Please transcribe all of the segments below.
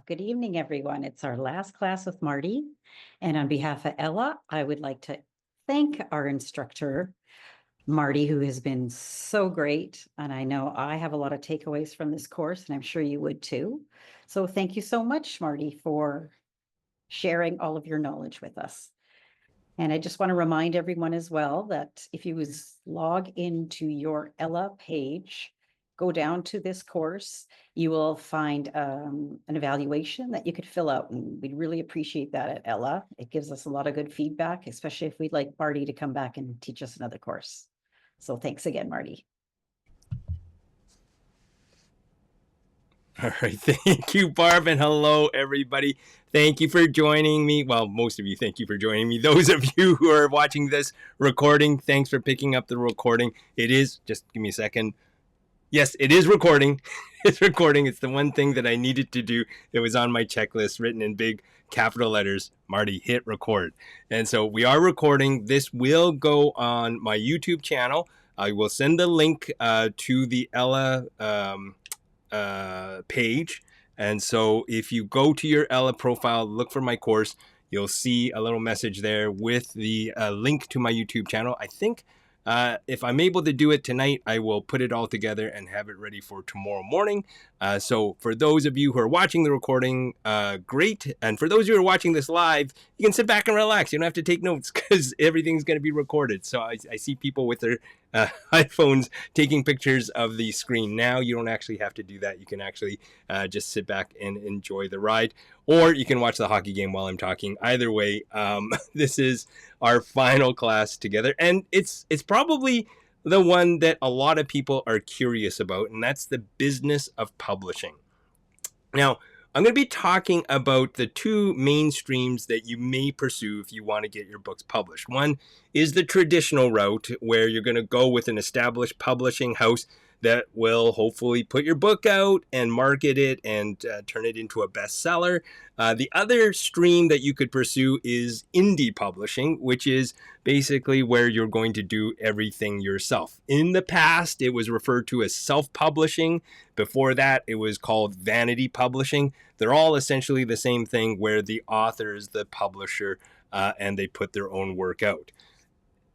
Good evening, everyone. It's our last class with Marty. And on behalf of Ella, I would like to thank our instructor, Marty, who has been so great. And I know I have a lot of takeaways from this course, and I'm sure you would too. So thank you so much, Marty, for sharing all of your knowledge with us. And I just want to remind everyone as well that if you log into your Ella page, go down to this course, you will find an evaluation that you could fill out. And we'd really appreciate that at Ella. It gives us a lot of good feedback, especially if we'd like Marty to come back and teach us another course. So thanks again, Marty. All right. Thank you, Barb. And hello, everybody. Thank you for joining me. Well, most of you, thank you for joining me. Those of you who are watching this recording, thanks for picking up the recording. It is, just give me a second. Yes, it is recording. It's recording. It's the one thing that I needed to do. It was on my checklist, written in big capital letters. Marty, hit record. And so we are recording. This will go on my YouTube channel. I will send the link to the Ella page. And so if you go to your Ella profile, look for my course, you'll see a little message there with the link to my YouTube channel. I think if I'm able to do it tonight, I will put it all together and have it ready for tomorrow morning. So for those of you who are watching the recording, great. And for those of you who are watching this live, you can sit back and relax. You don't have to take notes because everything's going to be recorded. So I see people with their iPhones taking pictures of the screen now. You don't actually have to do that. You can actually just sit back and enjoy the ride. Or you can watch the hockey game while I'm talking. Either way, this is our final class together. And it's probably the one that a lot of people are curious about, and that's the business of publishing. Now, I'm going to be talking about the two main streams that you may pursue if you want to get your books published. One is the traditional route, where you're going to go with an established publishing house that will hopefully put your book out and market it and turn it into a bestseller. The other stream that you could pursue is indie publishing, which is basically where you're going to do everything yourself. In the past, it was referred to as self-publishing. Before that, it was called vanity publishing. They're all essentially the same thing, where the author is the publisher and they put their own work out.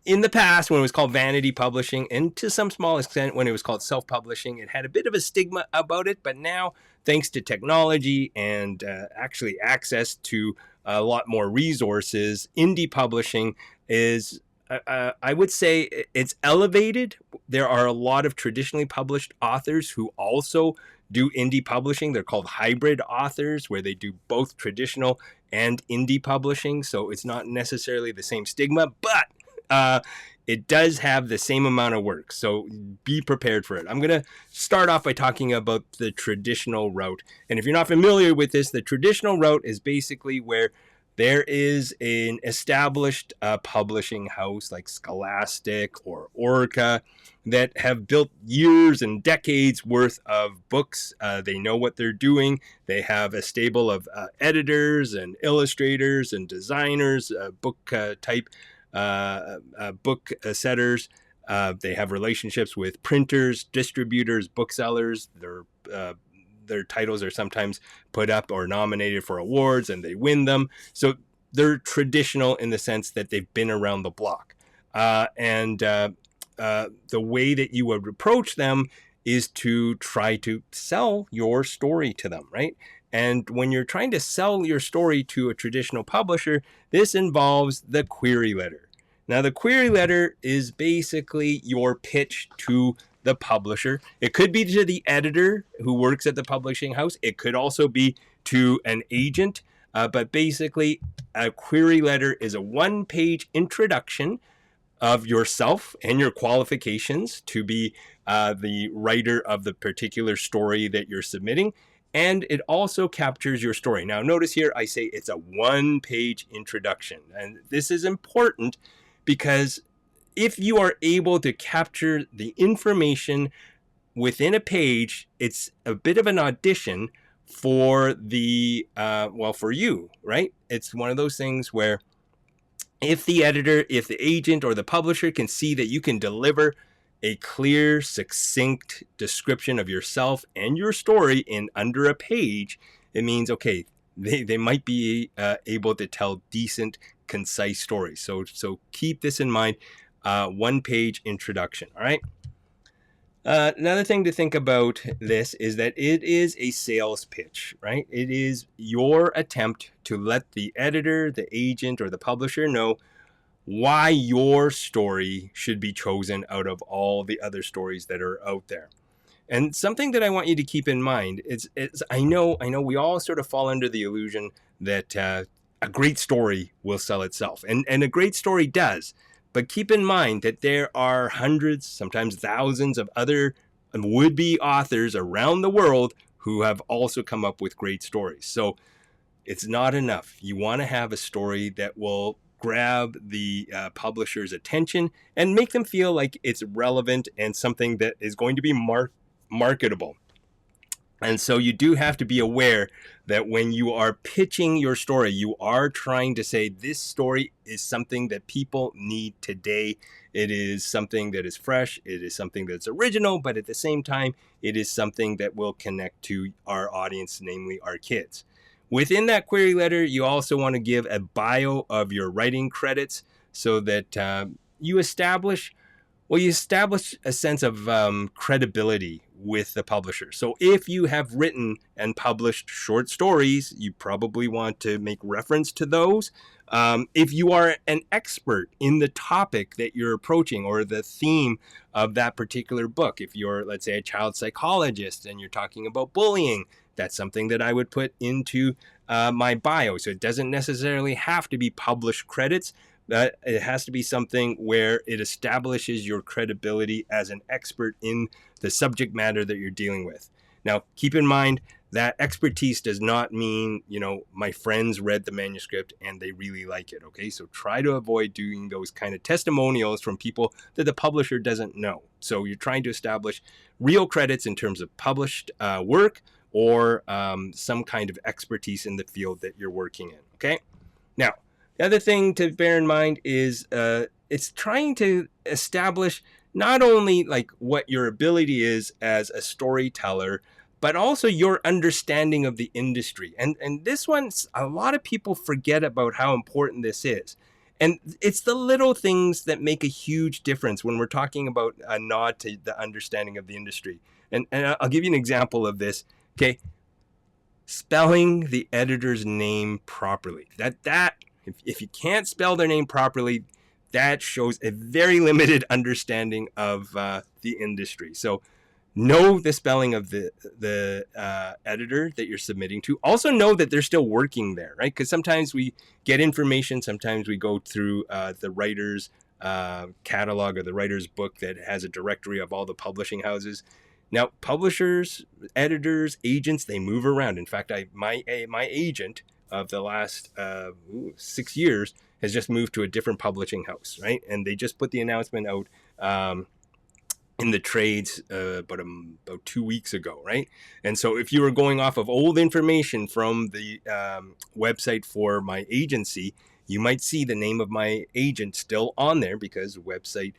In the past, when it was called vanity publishing, and to some small extent when it was called self-publishing, it had a bit of a stigma about it. But now, thanks to technology and actually access to a lot more resources, indie publishing is, I would say, it's elevated. There are a lot of traditionally published authors who also do indie publishing. They're called hybrid authors, where they do both traditional and indie publishing. So it's not necessarily the same stigma, but it does have the same amount of work, so be prepared for it. I'm going to start off by talking about the traditional route. And if you're not familiar with this, the traditional route is basically where there is an established publishing house like Scholastic or Orca that have built years and decades worth of books. They know what they're doing. They have a stable of editors and illustrators and designers, book type book setters. They have relationships with printers, distributors, booksellers. Their titles are sometimes put up or nominated for awards, and they win them. So they're traditional in the sense that they've been around the block. And the way that you would approach them is to try to sell your story to them, right? And when you're trying to sell your story to a traditional publisher, this involves the query letter. Now, the query letter is basically your pitch to the publisher. It could be to the editor who works at the publishing house. It could also be to an agent. But basically, a query letter is a one-page introduction of yourself and your qualifications to be the writer of the particular story that you're submitting. And it also captures your story. Now, notice here I say it's a one-page introduction. And this is important because if you are able to capture the information within a page, it's a bit of an audition for the for you, right? It's one of those things where if the editor, if the agent, or the publisher can see that you can deliver a clear, succinct description of yourself and your story in under a page, it means, okay, they might be able to tell decent, concise stories. So keep this in mind. One page introduction. All right. Another thing to think about this is that it is a sales pitch, right? It is your attempt to let the editor, the agent, or the publisher know why your story should be chosen out of all the other stories that are out there. And something that I want you to keep in mind is I know we all sort of fall under the illusion that a great story will sell itself, and a great story does. But keep in mind that there are hundreds, sometimes thousands of other would-be authors around the world who have also come up with great stories. So it's not enough. You want to have a story that will grab the publisher's attention and make them feel like it's relevant and something that is going to be marketable. And so you do have to be aware that when you are pitching your story, you are trying to say this story is something that people need today. It is something that is fresh. It is something that's original, but at the same time, it is something that will connect to our audience, namely our kids. Within that query letter, you also want to give a bio of your writing credits so that you establish a sense of credibility with the publisher. So if you have written and published short stories, you probably want to make reference to those. If you are an expert in the topic that you're approaching or the theme of that particular book, if you're, let's say, a child psychologist and you're talking about bullying, that's something that I would put into my bio. So it doesn't necessarily have to be published credits. It has to be something where it establishes your credibility as an expert in the subject matter that you're dealing with. Now, keep in mind that expertise does not mean, my friends read the manuscript and they really like it. Okay, so try to avoid doing those kind of testimonials from people that the publisher doesn't know. So you're trying to establish real credits in terms of published work or some kind of expertise in the field that you're working in. Okay, now, the other thing to bear in mind is it's trying to establish not only like what your ability is as a storyteller, but also your understanding of the industry. And this one, a lot of people forget about how important this is. And it's the little things that make a huge difference when we're talking about a nod to the understanding of the industry. And I'll give you an example of this. Okay, spelling the editor's name properly. If you can't spell their name properly, that shows a very limited understanding of the industry. So know the spelling of the editor that you're submitting to. Also know that they're still working there, right? Because sometimes we get information. Sometimes we go through the writer's catalog or the writer's book that has a directory of all the publishing houses. Now, publishers, editors, agents, they move around. In fact, my agent of the last 6 years has just moved to a different publishing house, right? And they just put the announcement out in the trades about 2 weeks ago, right? And so if you were going off of old information from the website for my agency, you might see the name of my agent still on there because website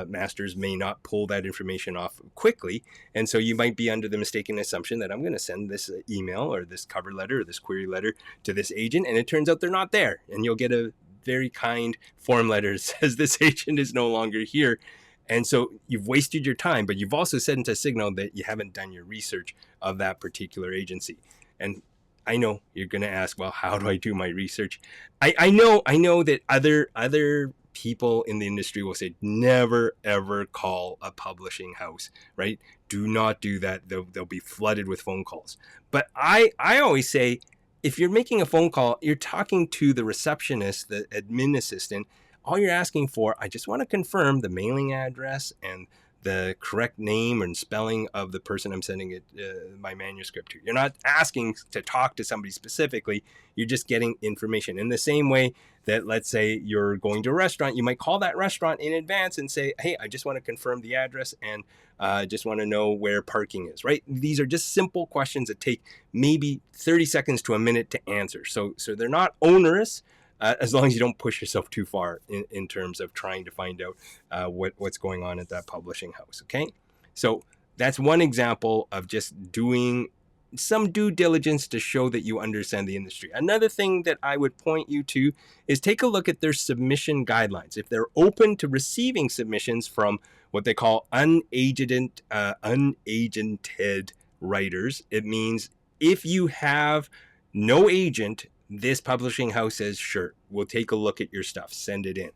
masters may not pull that information off quickly. And so you might be under the mistaken assumption that I'm going to send this email or this cover letter or this query letter to this agent. And it turns out they're not there. And you'll get a very kind form letter that says this agent is no longer here. And so you've wasted your time, but you've also sent a signal that you haven't done your research of that particular agency. And I know you're going to ask, well, how do I do my research? I know that other people in the industry will say, never, ever call a publishing house, right? Do not do that. They'll be flooded with phone calls. But I always say, if you're making a phone call, you're talking to the receptionist, the admin assistant. All you're asking for, I just want to confirm the mailing address and the correct name and spelling of the person I'm sending it my manuscript to. You're not asking to talk to somebody specifically. You're just getting information. In the same way that, let's say you're going to a restaurant, you might call that restaurant in advance and say, hey, I just want to confirm the address and just want to know where parking is, right? These are just simple questions that take maybe 30 seconds to a minute to answer. So they're not onerous, as long as you don't push yourself too far in terms of trying to find out what's going on at that publishing house. Okay, so that's one example of just doing some due diligence to show that you understand the industry. Another thing that I would point you to is take a look at their submission guidelines. If they're open to receiving submissions from what they call unagented writers, it means if you have no agent, this publishing house says, sure, we'll take a look at your stuff, send it in.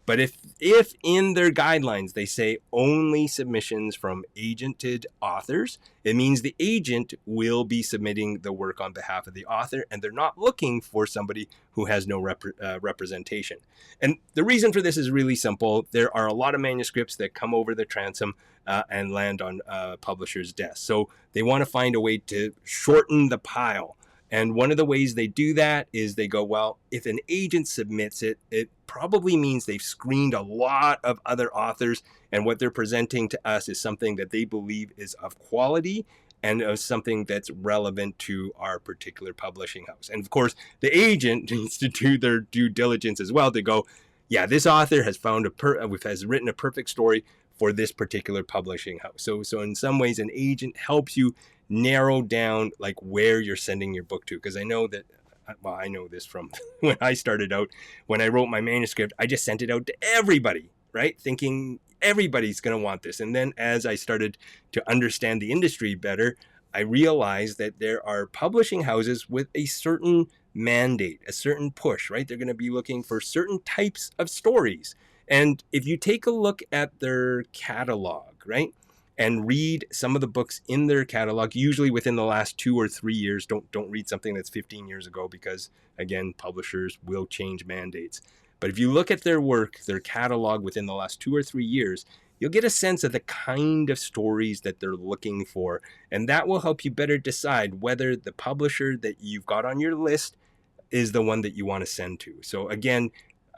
But if in their guidelines they say only submissions from agented authors, it means the agent will be submitting the work on behalf of the author, and they're not looking for somebody who has no representation. And the reason for this is really simple. There are a lot of manuscripts that come over the transom and land on publishers' desks. So they want to find a way to shorten the pile. And one of the ways they do that is they go, well, if an agent submits it, it probably means they've screened a lot of other authors, and what they're presenting to us is something that they believe is of quality and of something that's relevant to our particular publishing house. And of course, the agent needs to do their due diligence as well to go, yeah, this author has found has written a perfect story for this particular publishing house. So in some ways, an agent helps you narrow down like where you're sending your book to, because I know that, well, I know this from when I started out. When I wrote my manuscript, I just sent it out to everybody, right, thinking everybody's going to want this. And then as I started to understand the industry better, I realized that there are publishing houses with a certain mandate, a certain push, right? They're going to be looking for certain types of stories. And if you take a look at their catalog, right, and read some of the books in their catalog, usually within the last 2 or 3 years. Don't read something that's 15 years ago, because again, publishers will change mandates. But if you look at their work, their catalog within the last 2 or 3 years, you'll get a sense of the kind of stories that they're looking for. And that will help you better decide whether the publisher that you've got on your list is the one that you want to send to. So again,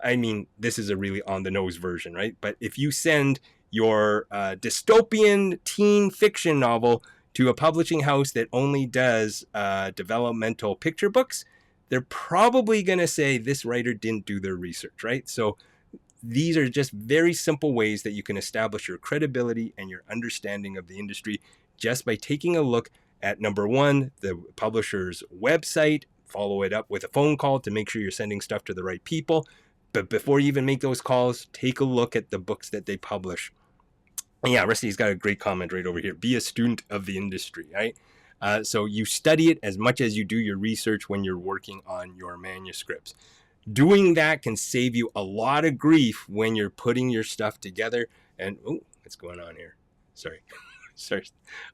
I mean, this is a really on the nose version, right? But if you send your dystopian teen fiction novel to a publishing house that only does developmental picture books, they're probably going to say this writer didn't do their research, right? So these are just very simple ways that you can establish your credibility and your understanding of the industry just by taking a look at, number one, the publisher's website, follow it up with a phone call to make sure you're sending stuff to the right people. But before you even make those calls, take a look at the books that they publish. And yeah, Rusty's got a great comment right over here. Be a student of the industry, right? So you study it as much as you do your research when you're working on your manuscripts. Doing that can save you a lot of grief when you're putting your stuff together. And, oh, what's going on here? Sorry. Sorry.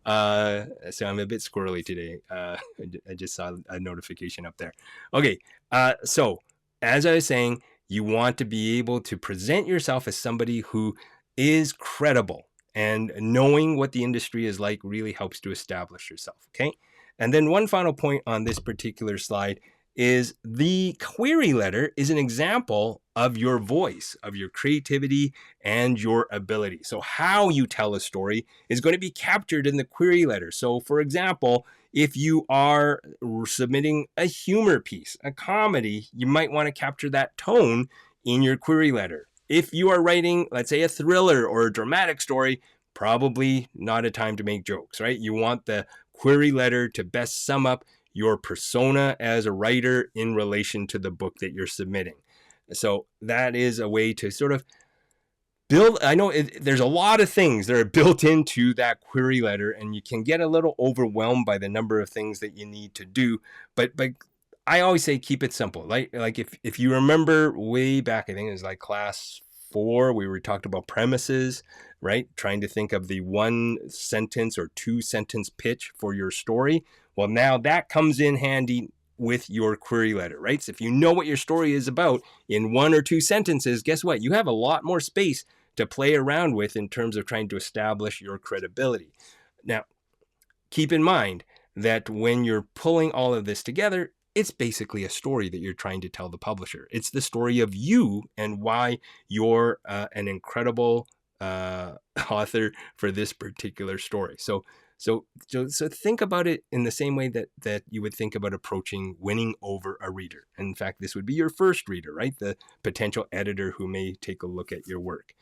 So I'm a bit squirrely today. I just saw a notification up there. Okay. So as I was saying, you want to be able to present yourself as somebody who is credible, and knowing what the industry is like really helps to establish yourself. Okay. And then one final point on this particular slide is the query letter is an example of your voice, of your creativity and your ability. So how you tell a story is going to be captured in the query letter. So for example, if you are submitting a humor piece, a comedy, you might want to capture that tone in your query letter. If you are writing, let's say, a thriller or a dramatic story, probably not a time to make jokes, right? You want the query letter to best sum up your persona as a writer in relation to the book that you're submitting. So that is a way to sort of build. I know there's a lot of things that are built into that query letter, and you can get a little overwhelmed by the number of things that you need to do. But I always say keep it simple. Like if you remember way back, I think it was like class 4, we were talked about premises, right? Trying to think of the 1 sentence or 2 sentence pitch for your story. Well, now that comes in handy with your query letter, right? So if you know what your story is about in 1 or 2 sentences, guess what? You have a lot more space to play around with in terms of trying to establish your credibility. Now, keep in mind that when you're pulling all of this together, it's basically a story that you're trying to tell the publisher. It's the story of you and why you're an incredible author for this particular story. So think about it in the same way that you would think about approaching winning over a reader. In fact, this would be your first reader, right? The potential editor who may take a look at your work.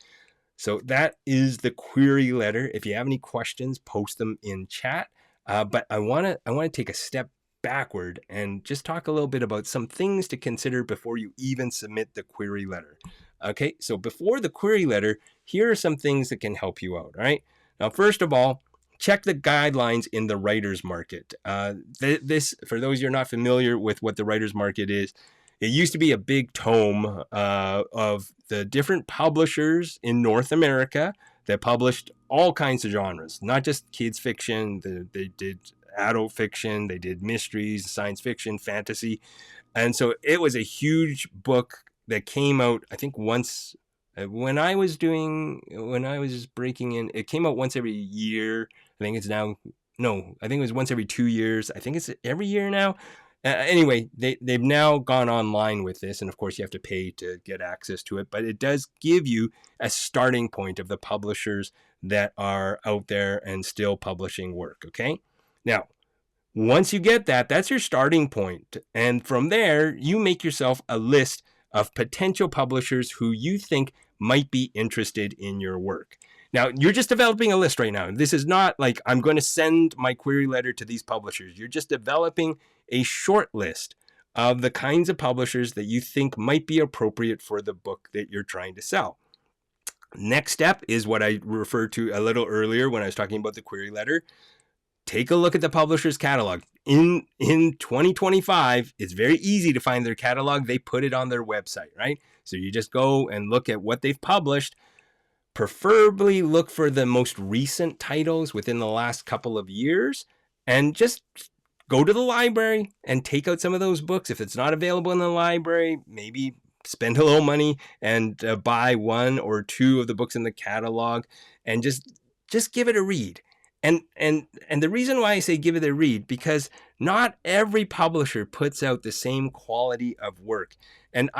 So that is the query letter. If you have any questions, post them in chat. But I want to take a step backward and just talk a little bit about some things to consider before you even submit the query letter. Okay, so before the query letter, here are some things that can help you out. All right. Now, first of all, check the guidelines in the writer's market. This, for those you're not familiar with what the writer's market is, it used to be a big tome of the different publishers in North America that published all kinds of genres, not just kids fiction. They did adult fiction, they did mysteries, science fiction, fantasy. And so it was a huge book that came out, I think, once when I was breaking in, it came out once every year. I think it's now, no, I think it was once every 2 years. I think it's every year now. Anyway, they've now gone online with this, and of course you have to pay to get access to it, but it does give you a starting point of the publishers that are out there and still publishing work, okay? Now, once you get that, that's your starting point, and from there, you make yourself a list of potential publishers who you think might be interested in your work. Now, you're just developing a list right now. This is not like I'm going to send my query letter to these publishers. You're just developing a short list of the kinds of publishers that you think might be appropriate for the book that you're trying to sell. Next step is what I referred to a little earlier when I was talking about the query letter. Take a look at the publisher's catalog. In 2025, it's very easy to find their catalog. They put it on their website, right? So you just go and look at what they've published. Preferably look for the most recent titles within the last couple of years, and just go to the library and take out some of those books. If it's not available in the library, maybe spend a little money and buy one or two of the books in the catalog and just give it a read. And the reason why I say give it a read, because not every publisher puts out the same quality of work. And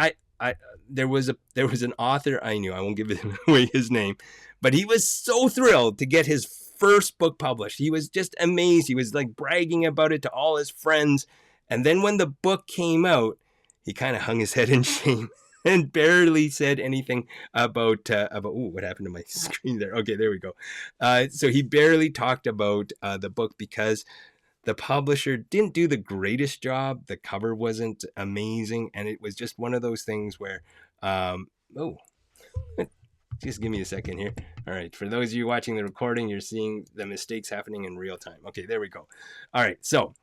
there was an author I knew, I won't give away his name, but he was so thrilled to get his first book published. He was just amazed. He was like bragging about it to all his friends. And then when the book came out, he kind of hung his head in shame and barely said anything about what happened to my screen there? Okay, there we go. So he barely talked about the book because the publisher didn't do the greatest job. The cover wasn't amazing, and it was just one of those things where, just give me a second here. All right, for those of you watching the recording, you're seeing the mistakes happening in real time. Okay, there we go. All right, so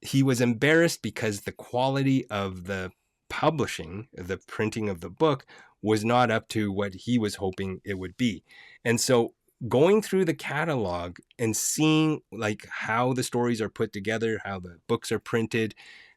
he was embarrassed because the quality of the publishing, the printing of the book, was not up to what he was hoping it would be. And so going through the catalog and seeing like how the stories are put together, how the books are printed,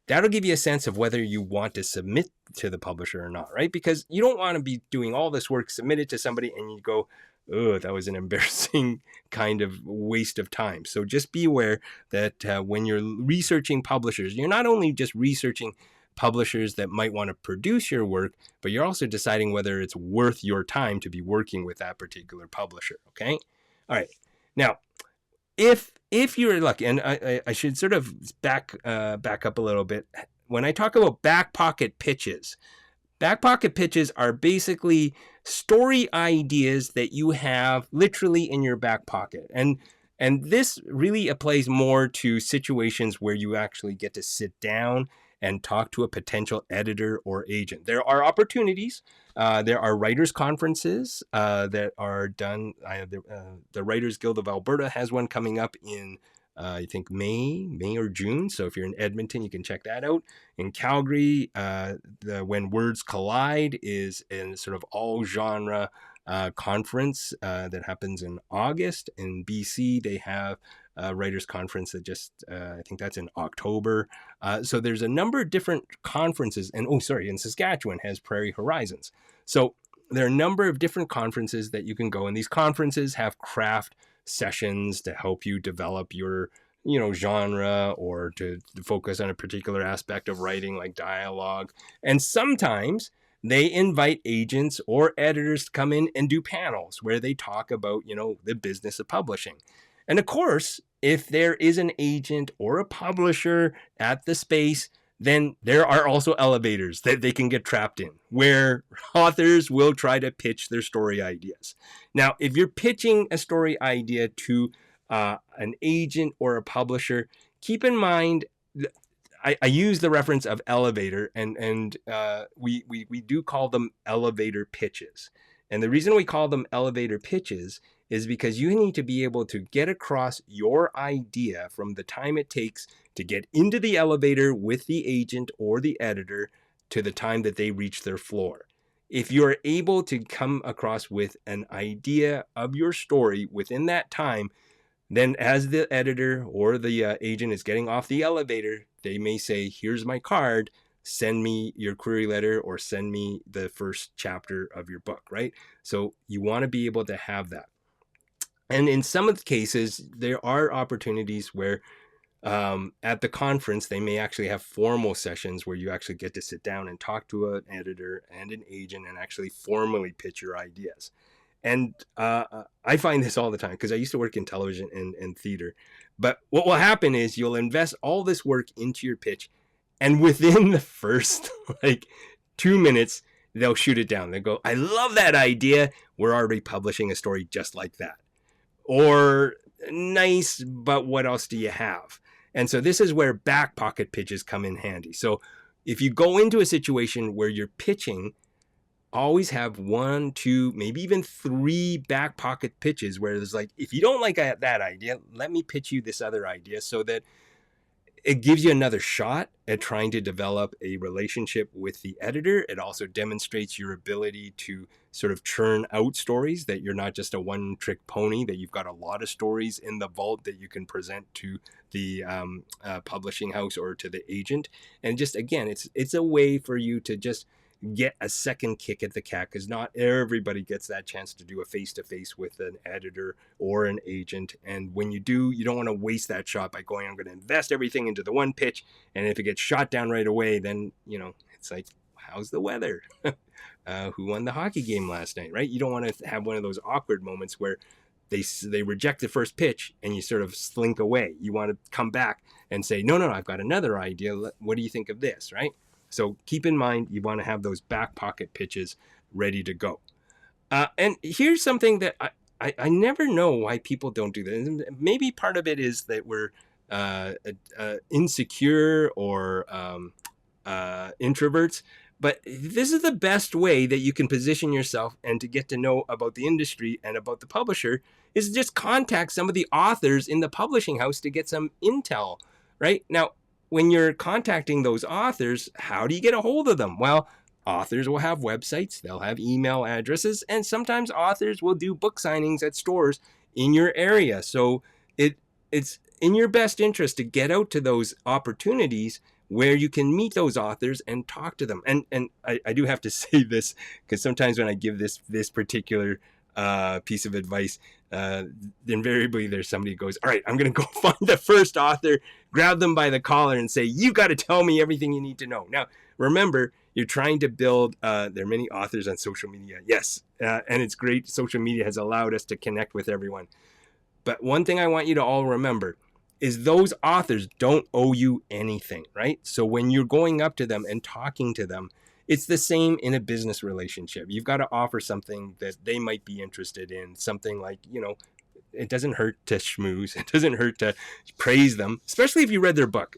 that'll give you a sense of whether you want to submit to the publisher or not, right? Because you don't want to be doing all this work, submit it to somebody, and you go, oh, that was an embarrassing kind of waste of time. So just be aware that when you're researching publishers, you're not only just researching publishers that might want to produce your work, but you're also deciding whether it's worth your time to be working with that particular publisher. Okay. All right. Now, if you're lucky, and I should sort of back up a little bit. When I talk about back pocket pitches are basically story ideas that you have literally in your back pocket. And this really applies more to situations where you actually get to sit down and talk to a potential editor or agent. There are opportunities. There are writers' conferences that are done. The Writers Guild of Alberta has one coming up in, I think, May or June. So if you're in Edmonton, you can check that out. In Calgary, When Words Collide is a sort of all-genre conference that happens in August. In BC, they have a writers conference that just I think that's in October. So there's a number of different conferences, and in Saskatchewan has Prairie Horizons. So there are a number of different conferences that you can go, and these conferences have craft sessions to help you develop your genre, or to focus on a particular aspect of writing like dialogue. And sometimes they invite agents or editors to come in and do panels where they talk about the business of publishing. And of course, if there is an agent or a publisher at the space, then there are also elevators that they can get trapped in, where authors will try to pitch their story ideas. Now, if you're pitching a story idea to an agent or a publisher, keep in mind, I use the reference of elevator, and we do call them elevator pitches. And the reason we call them elevator pitches is because you need to be able to get across your idea from the time it takes to get into the elevator with the agent or the editor to the time that they reach their floor. If you're able to come across with an idea of your story within that time, then as the editor or the agent is getting off the elevator, they may say, here's my card, send me your query letter, or send me the first chapter of your book, right? So you want to be able to have that. And in some of the cases, there are opportunities where at the conference, they may actually have formal sessions where you actually get to sit down and talk to an editor and an agent and actually formally pitch your ideas. And I find this all the time because I used to work in television and theater. But what will happen is you'll invest all this work into your pitch, and within the first 2 minutes, they'll shoot it down. They'll go, I love that idea. We're already publishing a story just like that. Or, nice, but what else do you have? And so this is where back pocket pitches come in handy. So if you go into a situation where you're pitching, always have 1, 2, maybe even 3 back pocket pitches where there's if you don't like that idea, let me pitch you this other idea, so that it gives you another shot at trying to develop a relationship with the editor. It also demonstrates your ability to sort of churn out stories, that you're not just a one-trick pony, that you've got a lot of stories in the vault that you can present to the publishing house or to the agent. And just, again, it's a way for you to just get a second kick at the cat, because not everybody gets that chance to do a face-to-face with an editor or an agent. And when you do, you don't want to waste that shot by going, I'm going to invest everything into the one pitch, and if it gets shot down right away, then it's like, how's the weather? Who won the hockey game last night, right? You don't want to have one of those awkward moments where they reject the first pitch and you sort of slink away. You want to come back and say, no, I've got another idea. What do you think of this, right? So keep in mind, you want to have those back pocket pitches ready to go. And here's something that I never know why people don't do that. Maybe part of it is that we're insecure or introverts. But this is the best way that you can position yourself and to get to know about the industry and about the publisher, is just contact some of the authors in the publishing house to get some intel, right? Now, when you're contacting those authors, how do you get a hold of them? Well, authors will have websites, they'll have email addresses, and sometimes authors will do book signings at stores in your area. So it's in your best interest to get out to those opportunities where you can meet those authors and talk to them. And I do have to say this, because sometimes when I give this particular piece of advice, invariably there's somebody who goes, all right, I'm going to go find the first author, grab them by the collar and say, you got to tell me everything you need to know. Now, remember, you're trying to build, there are many authors on social media. Yes. And it's great. Social media has allowed us to connect with everyone. But one thing I want you to all remember is those authors don't owe you anything, right? So when you're going up to them and talking to them, it's the same in a business relationship. You've got to offer something that they might be interested in, something like, it doesn't hurt to schmooze. It doesn't hurt to praise them, especially if you read their book.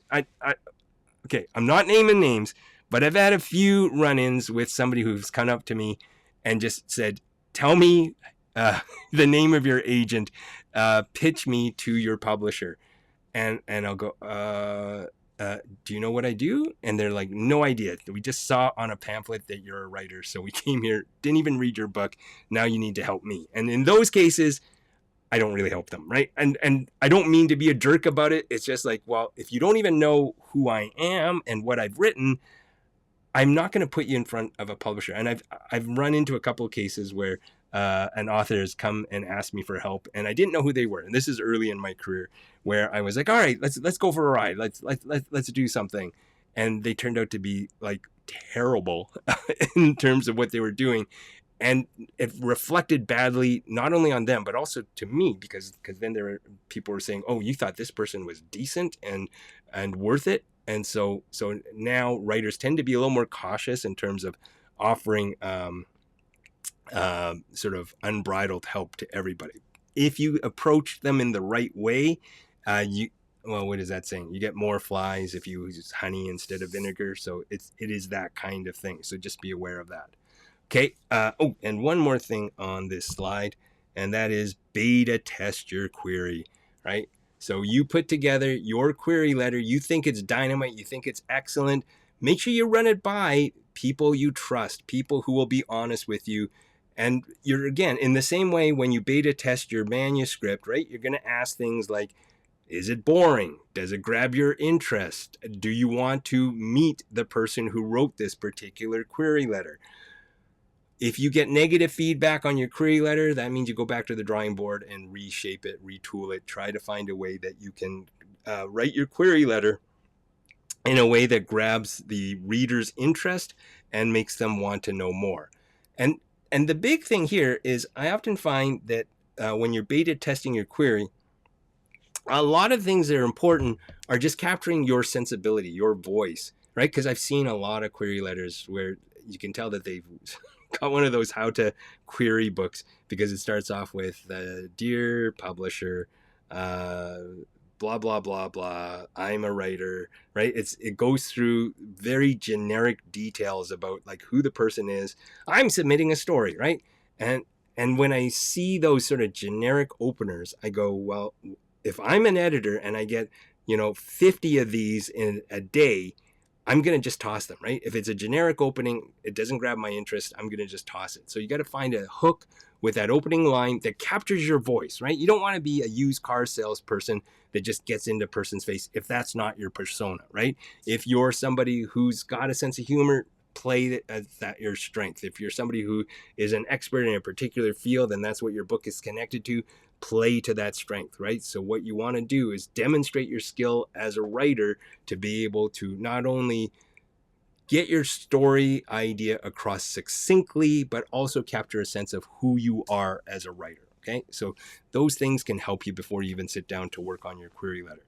Okay, I'm not naming names, but I've had a few run-ins with somebody who's come up to me and just said, tell me the name of your agent, pitch me to your publisher. And I'll go, do you know what I do? And they're like, no idea. We just saw on a pamphlet that you're a writer. So we came here, didn't even read your book. Now you need to help me. And in those cases, I don't really help them, right? And I don't mean to be a jerk about it. It's just like, well, if you don't even know who I am and what I've written, I'm not going to put you in front of a publisher. And I've run into a couple of cases where an author has come and asked me for help, and I didn't know who they were. And this is early in my career, where I was like, all right, let's go for a ride. Let's do something. And they turned out to be like terrible in terms of what they were doing. And it reflected badly not only on them but also to me, because then people were saying, oh, you thought this person was decent and worth it. And so now writers tend to be a little more cautious in terms of offering sort of unbridled help to everybody. If you approach them in the right way, what is that saying? You get more flies if you use honey instead of vinegar. So it is that kind of thing. So just be aware of that. Okay. And one more thing on this slide, and that is beta test your query, right? So you put together your query letter, you think it's dynamite, you think it's excellent. Make sure you run it by people you trust, people who will be honest with you. And you're, again, in the same way when you beta test your manuscript, right? You're going to ask things like, is it boring? Does it grab your interest? Do you want to meet the person who wrote this particular query letter? If you get negative feedback on your query letter, that means you go back to the drawing board and reshape it, retool it, try to find a way that you can write your query letter in a way that grabs the reader's interest and makes them want to know more. And the big thing here is I often find that when you're beta testing your query, a lot of things that are important are just capturing your sensibility, your voice, right? Because I've seen a lot of query letters where you can tell that they've got one of those how to query books, because it starts off with dear publisher, blah blah blah blah, I'm a writer, right? It goes through very generic details about like who the person is. I'm submitting a story, right? And when I see those sort of generic openers, I go, well, if I'm an editor and I get 50 of these in a day, I'm going to just toss them, right? If it's a generic opening, it doesn't grab my interest, I'm going to just toss it. So you got to find a hook with that opening line that captures your voice, right? You don't want to be a used car salesperson that just gets into a person's face if that's not your persona, right? If you're somebody who's got a sense of humor, play that your strength. If you're somebody who is an expert in a particular field and that's what your book is connected to, play to that strength, right? So what you want to do is demonstrate your skill as a writer to be able to not only get your story idea across succinctly, but also capture a sense of who you are as a writer, okay? So those things can help you before you even sit down to work on your query letter.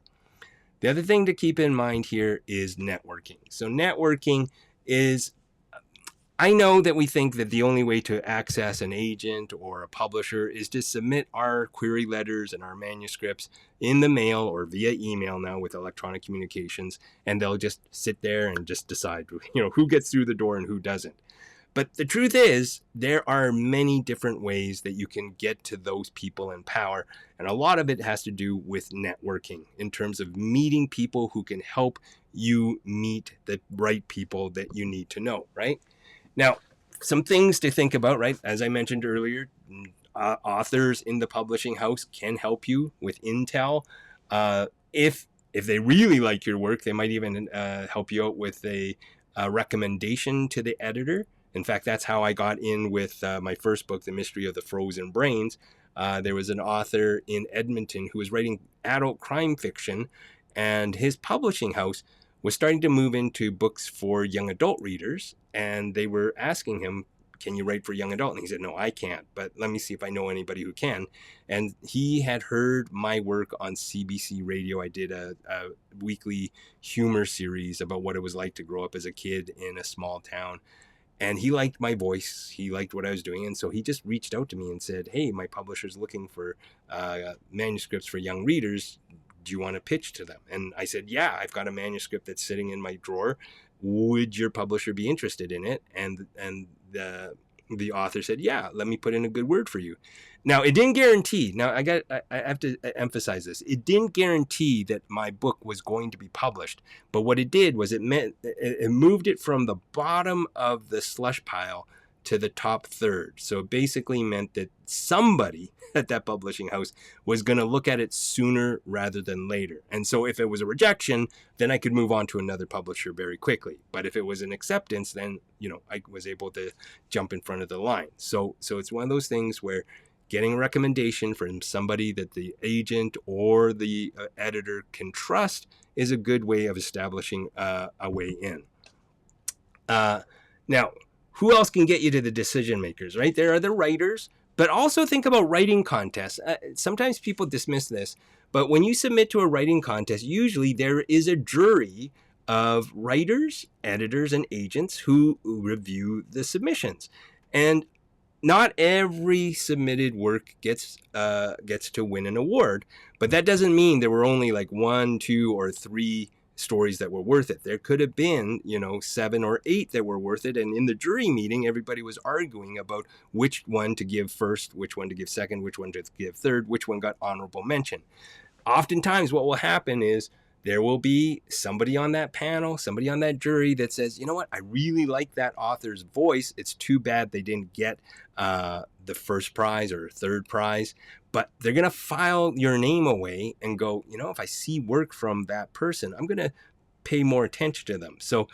The other thing to keep in mind here is networking. So networking is, I know that we think that the only way to access an agent or a publisher is to submit our query letters and our manuscripts in the mail or via email now with electronic communications, and they'll just sit there and just decide, who gets through the door and who doesn't. But the truth is, there are many different ways that you can get to those people in power, and a lot of it has to do with networking in terms of meeting people who can help you meet the right people that you need to know, right? Now, some things to think about, right? As I mentioned earlier, authors in the publishing house can help you with intel. If they really like your work, they might even help you out with a recommendation to the editor. In fact, that's how I got in with my first book, The Mystery of the Frozen Brains. There was an author in Edmonton who was writing adult crime fiction, and his publishing house was starting to move into books for young adult readers, and they were asking him, can you write for young adult? And he said, no, I can't, but let me see if I know anybody who can. And he had heard my work on CBC radio. I did a weekly humor series about what it was like to grow up as a kid in a small town. And he liked my voice. He liked what I was doing. And so he just reached out to me and said, hey, my publisher's looking for manuscripts for young readers. Do you want to pitch to them? And I said, yeah, I've got a manuscript that's sitting in my drawer. Would your publisher be interested in it? And the author said, yeah, let me put in a good word for you. Now, it didn't guarantee. Now, I have to emphasize this. It didn't guarantee that my book was going to be published. But what it did was it moved it from the bottom of the slush pile to the top third. So it basically meant that somebody at that publishing house was going to look at it sooner rather than later. And so if it was a rejection, then I could move on to another publisher very quickly. But if it was an acceptance, then, I was able to jump in front of the line. So it's one of those things where getting a recommendation from somebody that the agent or the editor can trust is a good way of establishing a way in. Now, who else can get you to the decision makers, right? There are the writers, but also think about writing contests. Sometimes people dismiss this, but when you submit to a writing contest, usually there is a jury of writers, editors, and agents who review the submissions. And not every submitted work gets to win an award, but that doesn't mean there were only like 1, 2, or 3 stories that were worth it. There could have been, 7 or 8 that were worth it. And in the jury meeting, everybody was arguing about which one to give first, which one to give second, which one to give third, which one got honorable mention. Oftentimes what will happen is there will be somebody on that panel, somebody on that jury that says, you know what, I really like that author's voice. It's too bad they didn't get the first prize or third prize. But they're going to file your name away and go, if I see work from that person, I'm going to pay more attention to them. So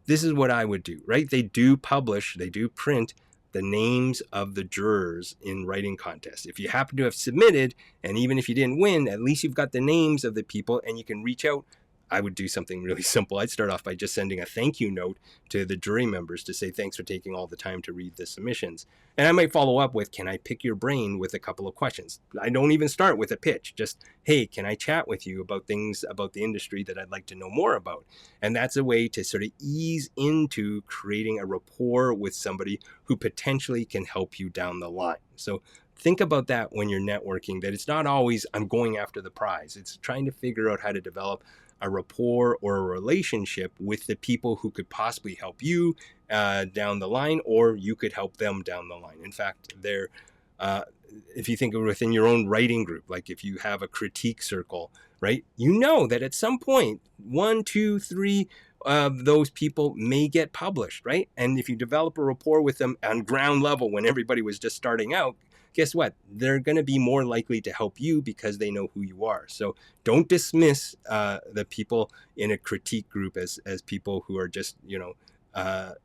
this is what I would do, right? They do publish, they do print the names of the jurors in writing contests. If you happen to have submitted, and even if you didn't win, at least you've got the names of the people and you can reach out. I would do something really simple. I'd start off by just sending a thank you note to the jury members to say thanks for taking all the time to read the submissions. And I might follow up with, can I pick your brain with a couple of questions? I don't even start with a pitch. Just, hey, can I chat with you about things about the industry that I'd like to know more about? And that's a way to sort of ease into creating a rapport with somebody who potentially can help you down the line. So think about that when you're networking, that it's not always I'm going after the prize. It's trying to figure out how to develop a rapport or a relationship with the people who could possibly help you down the line, or you could help them down the line. In fact, if you think of it within your own writing group, like if you have a critique circle, right, that at some point 1, 2, 3 of those people may get published, right? And if you develop a rapport with them on ground level when everybody was just starting out, guess what? They're going to be more likely to help you because they know who you are. So don't dismiss the people in a critique group as people who are just,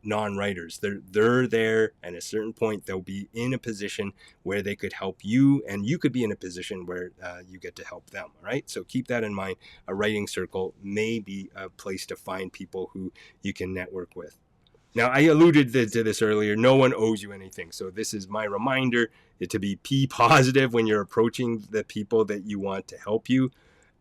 non-writers. They're there, and at a certain point they'll be in a position where they could help you, and you could be in a position where you get to help them, right? So keep that in mind. A writing circle may be a place to find people who you can network with. Now, I alluded to this earlier. No one owes you anything. So this is my reminder to be P positive when you're approaching the people that you want to help you.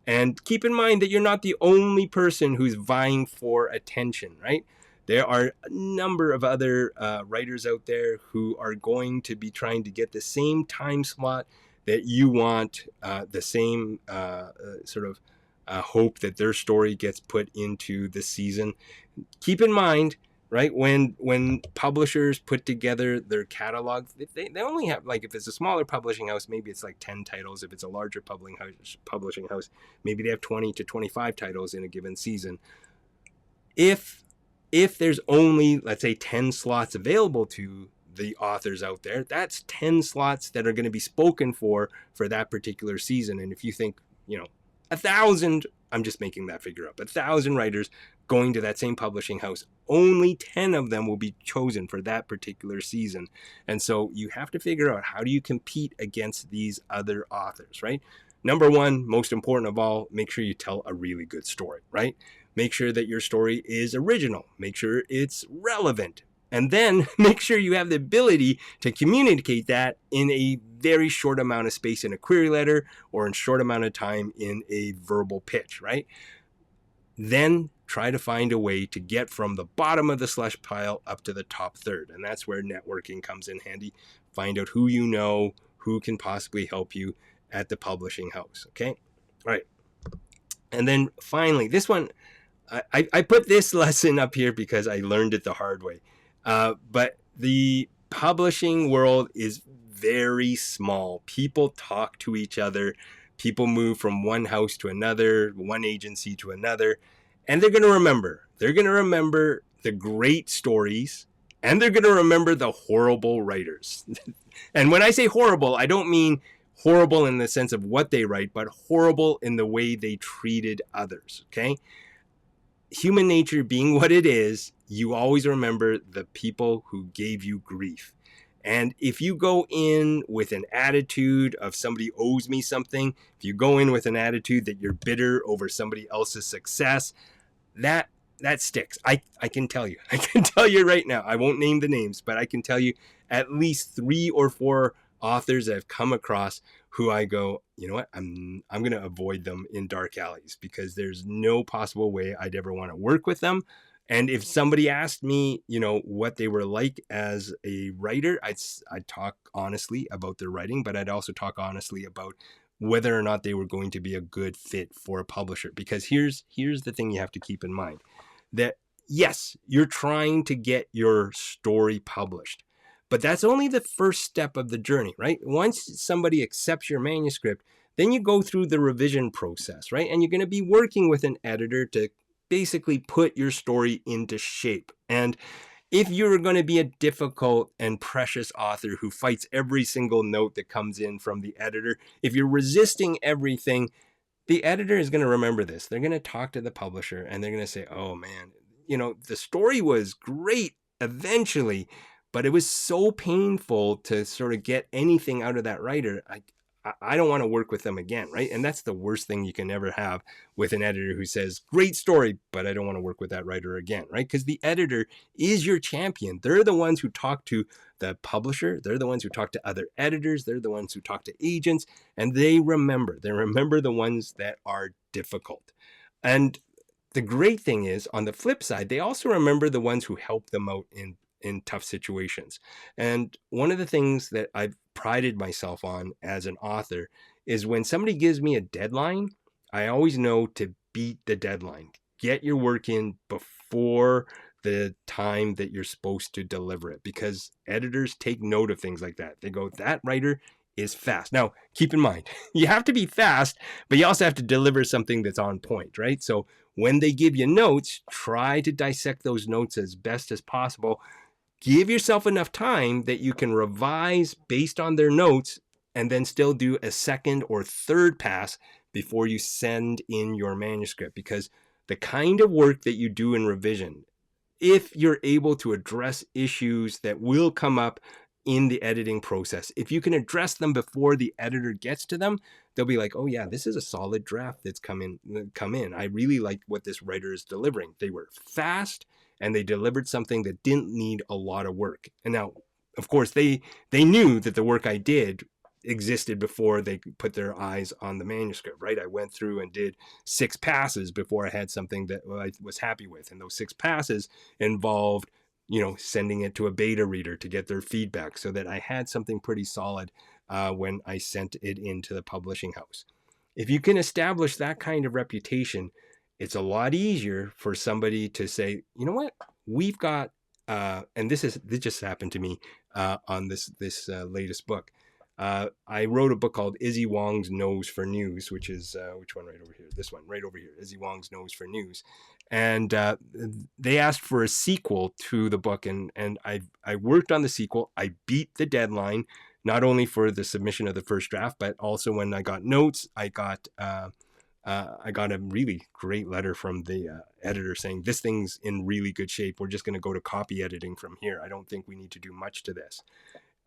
And keep in mind that you're not the only person who's vying for attention, right? There are a number of other writers out there who are going to be trying to get the same time slot that you want, the same hope that their story gets put into the season. Keep in mind, right, when publishers put together their catalog, they only have, like, if it's a smaller publishing house, maybe it's like 10 titles. If it's a larger publishing house, maybe they have 20 to 25 titles in a given season. If there's only, let's say, 10 slots available to the authors out there, that's 10 slots that are going to be spoken for that particular season. And if you think, 1,000, I'm just making that figure up, 1,000 writers going to that same publishing house, only 10 of them will be chosen for that particular season. And so you have to figure out, how do you compete against these other authors, right? Number one, most important of all, make sure you tell a really good story, right? Make sure that your story is original. Make sure it's relevant. And then make sure you have the ability to communicate that in a very short amount of space in a query letter, or in short amount of time in a verbal pitch, right? Then try to find a way to get from the bottom of the slush pile up to the top third. And that's where networking comes in handy. Find out who you know, who can possibly help you at the publishing house, okay? All right. And then finally, this one, I put this lesson up here because I learned it the hard way. But the publishing world is very small. People talk to each other. People move from one house to another, one agency to another, and they're going to remember. They're going to remember the great stories And they're going to remember the horrible writers. And when I say horrible, I don't mean horrible in the sense of what they write, but horrible in the way they treated others. Okay. Human nature being what it is, you always remember the people who gave you grief. And if you go in with an attitude of somebody owes me something, if you go in with an attitude that you're bitter over somebody else's success, that that sticks. I can tell you. I can tell you right now. I won't name the names, but I can tell you at least 3 or 4 authors I've come across who I go, you know what? I'm going to avoid them in dark alleys because there's no possible way I'd ever want to work with them. And if somebody asked me, what they were like as a writer, I'd talk honestly about their writing, but I'd also talk honestly about whether or not they were going to be a good fit for a publisher. Because here's the thing you have to keep in mind, that yes, you're trying to get your story published, but that's only the first step of the journey, right? Once somebody accepts your manuscript, then you go through the revision process, right? And you're going to be working with an editor to basically put your story into shape. And if you're going to be a difficult and precious author who fights every single note that comes in from the editor, if you're resisting everything, the editor is going to remember this. They're going to talk to the publisher and they're going to say, oh man, the story was great eventually, but it was so painful to sort of get anything out of that writer. I don't want to work with them again, right? And that's the worst thing you can ever have with an editor who says, great story, but I don't want to work with that writer again, right? Because the editor is your champion. They're the ones who talk to the publisher. They're the ones who talk to other editors. They're the ones who talk to agents, and they remember the ones that are difficult. And the great thing is, on the flip side, they also remember the ones who help them out in tough situations. And one of the things that I've prided myself on as an author is when somebody gives me a deadline, I always know to beat the deadline. Get your work in before the time that you're supposed to deliver it, because editors take note of things like that. They go, that writer is fast. Now, keep in mind, you have to be fast, but you also have to deliver something that's on point, right? So when they give you notes, try to dissect those notes as best as possible. Give yourself enough time that you can revise based on their notes and then still do a second or third pass before you send in your manuscript. Because the kind of work that you do in revision, if you're able to address issues that will come up in the editing process, if you can address them before the editor gets to them, they'll be like, oh yeah, this is a solid draft that's come in. I really like what this writer is delivering. They were fast and they delivered something that didn't need a lot of work. And now, of course, they knew that the work I did existed before they put their eyes on the manuscript, right? I went through and did 6 passes before I had something that I was happy with. And those 6 passes involved, sending it to a beta reader to get their feedback so that I had something pretty solid when I sent it into the publishing house. If you can establish that kind of reputation, it's a lot easier for somebody to say, you know what, we've got, and this just happened to me on this latest book. I wrote a book called Izzy Wong's Nose for News, which is which one right over here? This one right over here, Izzy Wong's Nose for News. And they asked for a sequel to the book, and I worked on the sequel. I beat the deadline, not only for the submission of the first draft, but also when I got notes, I got a really great letter from the editor saying, this thing's in really good shape. We're just going to go to copy editing from here. I don't think we need to do much to this.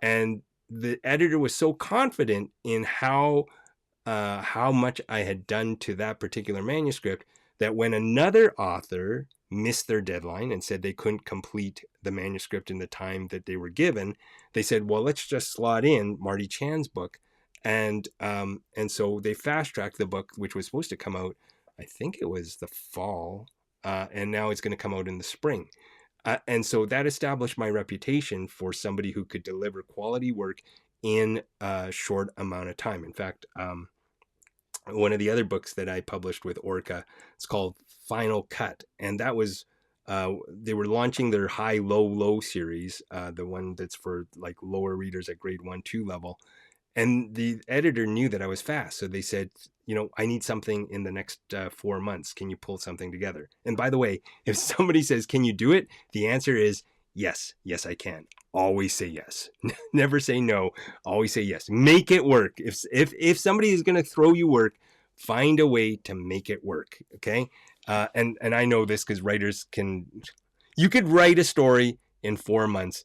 And the editor was so confident in how much I had done to that particular manuscript that when another author missed their deadline and said they couldn't complete the manuscript in the time that they were given, they said, well, let's just slot in Marty Chan's book. And so they fast-tracked the book, which was supposed to come out, I think it was the fall, and now it's going to come out in the spring. And so that established my reputation for somebody who could deliver quality work in a short amount of time. In fact, one of the other books that I published with Orca, it's called Final Cut. And that was, they were launching their high, low, low series, the one that's for like lower readers at grade 1-2 level. And the editor knew that I was fast. So they said, I need something in the next 4 months. Can you pull something together? And by the way, if somebody says, can you do it? The answer is Yes, yes, I can. Always say yes. Never say no. Always say yes. Make it work. If somebody is going to throw you work, find a way to make it work. Okay. And I know this because writers can. You could write a story in 4 months.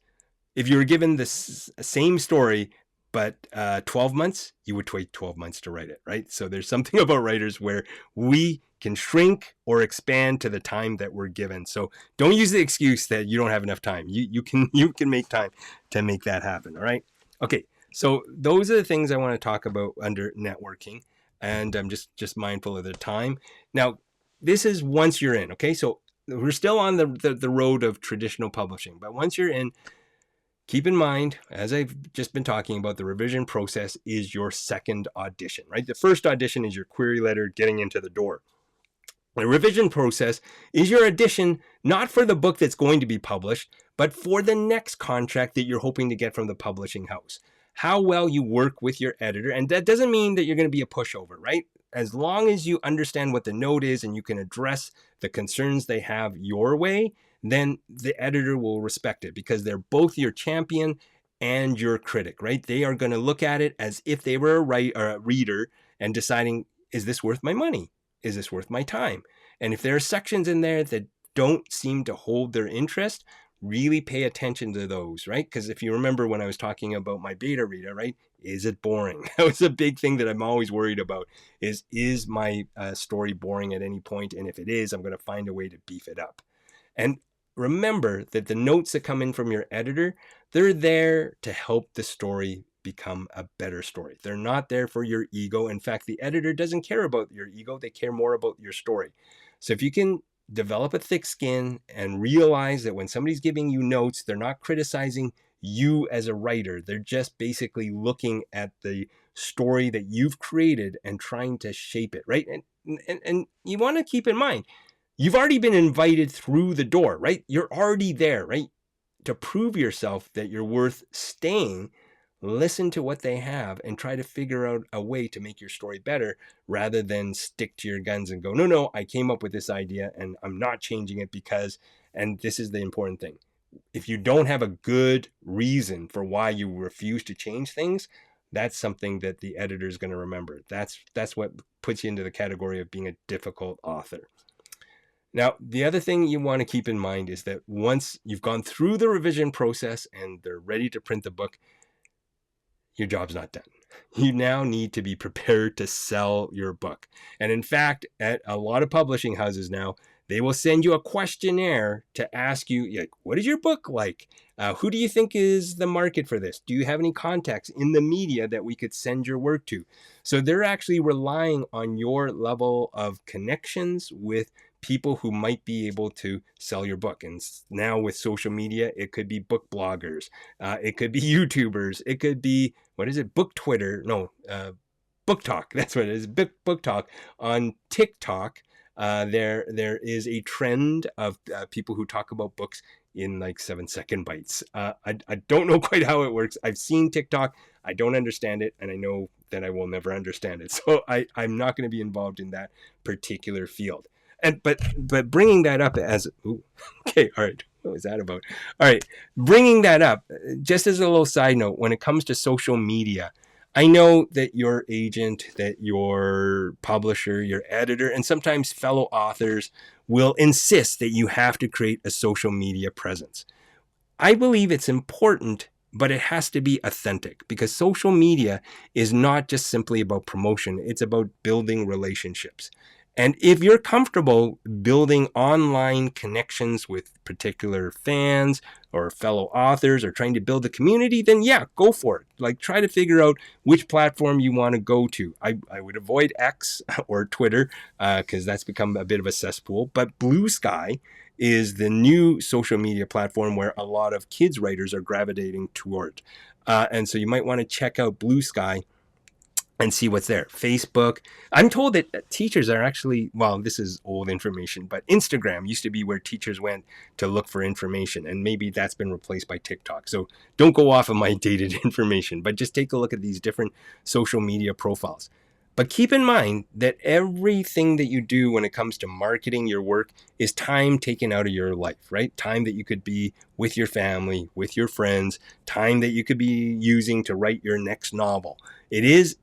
If you were given the same story but 12 months, you would wait 12 months to write it, right? So there's something about writers where we can shrink or expand to the time that we're given. So don't use the excuse that you don't have enough time. You can make time to make that happen. All right. Okay. So those are the things I want to talk about under networking, and I'm just mindful of the time. Now, this is once you're in. Okay. So we're still on the road of traditional publishing, but once you're in, keep in mind, as I've just been talking about, the revision process is your second audition, right? The first audition is your query letter getting into the door. The revision process is your audition, not for the book that's going to be published, but for the next contract that you're hoping to get from the publishing house. How well you work with your editor, and that doesn't mean that you're going to be a pushover, right? As long as you understand what the note is and you can address the concerns they have your way, then the editor will respect it because they're both your champion and your critic, right? They are going to look at it as if they were a reader and deciding, is this worth my money? Is this worth my time? And if there are sections in there that don't seem to hold their interest, really pay attention to those, right? Because if you remember when I was talking about my beta reader, right? Is it boring? That was a big thing that I'm always worried about is my story boring at any point? And if it is, I'm going to find a way to beef it up. And remember that the notes that come in from your editor, they're there to help the story become a better story. They're not there for your ego. In fact, the editor doesn't care about your ego. They care more about your story. So if you can develop a thick skin and realize that when somebody's giving you notes, they're not criticizing you as a writer. They're just basically looking at the story that you've created and trying to shape it, right? And you want to keep in mind, you've already been invited through the door, right? You're already there, right? To prove yourself that you're worth staying, listen to what they have and try to figure out a way to make your story better rather than stick to your guns and go, no, I came up with this idea and I'm not changing it because, and this is the important thing. If you don't have a good reason for why you refuse to change things, that's something that the editor is going to remember. That's what puts you into the category of being a difficult author. Now, the other thing you want to keep in mind is that once you've gone through the revision process and they're ready to print the book, your job's not done. You now need to be prepared to sell your book. And in fact, at a lot of publishing houses now, they will send you a questionnaire to ask you, like, what is your book like? Who do you think is the market for this? Do you have any contacts in the media that we could send your work to? So they're actually relying on your level of connections with people who might be able to sell your book. And now with social media, it could be book bloggers, it could be YouTubers, it could be, what is it, book Twitter? No, book talk. That's what it is, book talk on TikTok. There is a trend of people who talk about books in like 7-second bites. I don't know quite how it works. I've seen TikTok. I don't understand it, and I know that I will never understand it. So I'm not going to be involved in that particular field. And but bringing that up as ooh, okay, all right, what was that about? All right, bringing that up just as a little side note, when it comes to social media, I know that your agent, that your publisher, your editor, and sometimes fellow authors will insist that you have to create a social media presence. I believe it's important, but it has to be authentic because social media is not just simply about promotion. It's about building relationships. And if you're comfortable building online connections with particular fans or fellow authors or trying to build a community, then yeah, go for it. Like try to figure out which platform you want to go to. I would avoid X or Twitter because that's become a bit of a cesspool. But Blue Sky is the new social media platform where a lot of kids writers are gravitating toward. And so you might want to check out Blue Sky and see what's there. Facebook. I'm told that teachers are actually, well, this is old information, but Instagram used to be where teachers went to look for information, and maybe that's been replaced by TikTok. So don't go off of my dated information, but just take a look at these different social media profiles. But keep in mind that everything that you do when it comes to marketing your work is time taken out of your life, right? Time that you could be with your family, with your friends, time that you could be using to write your next novel. It is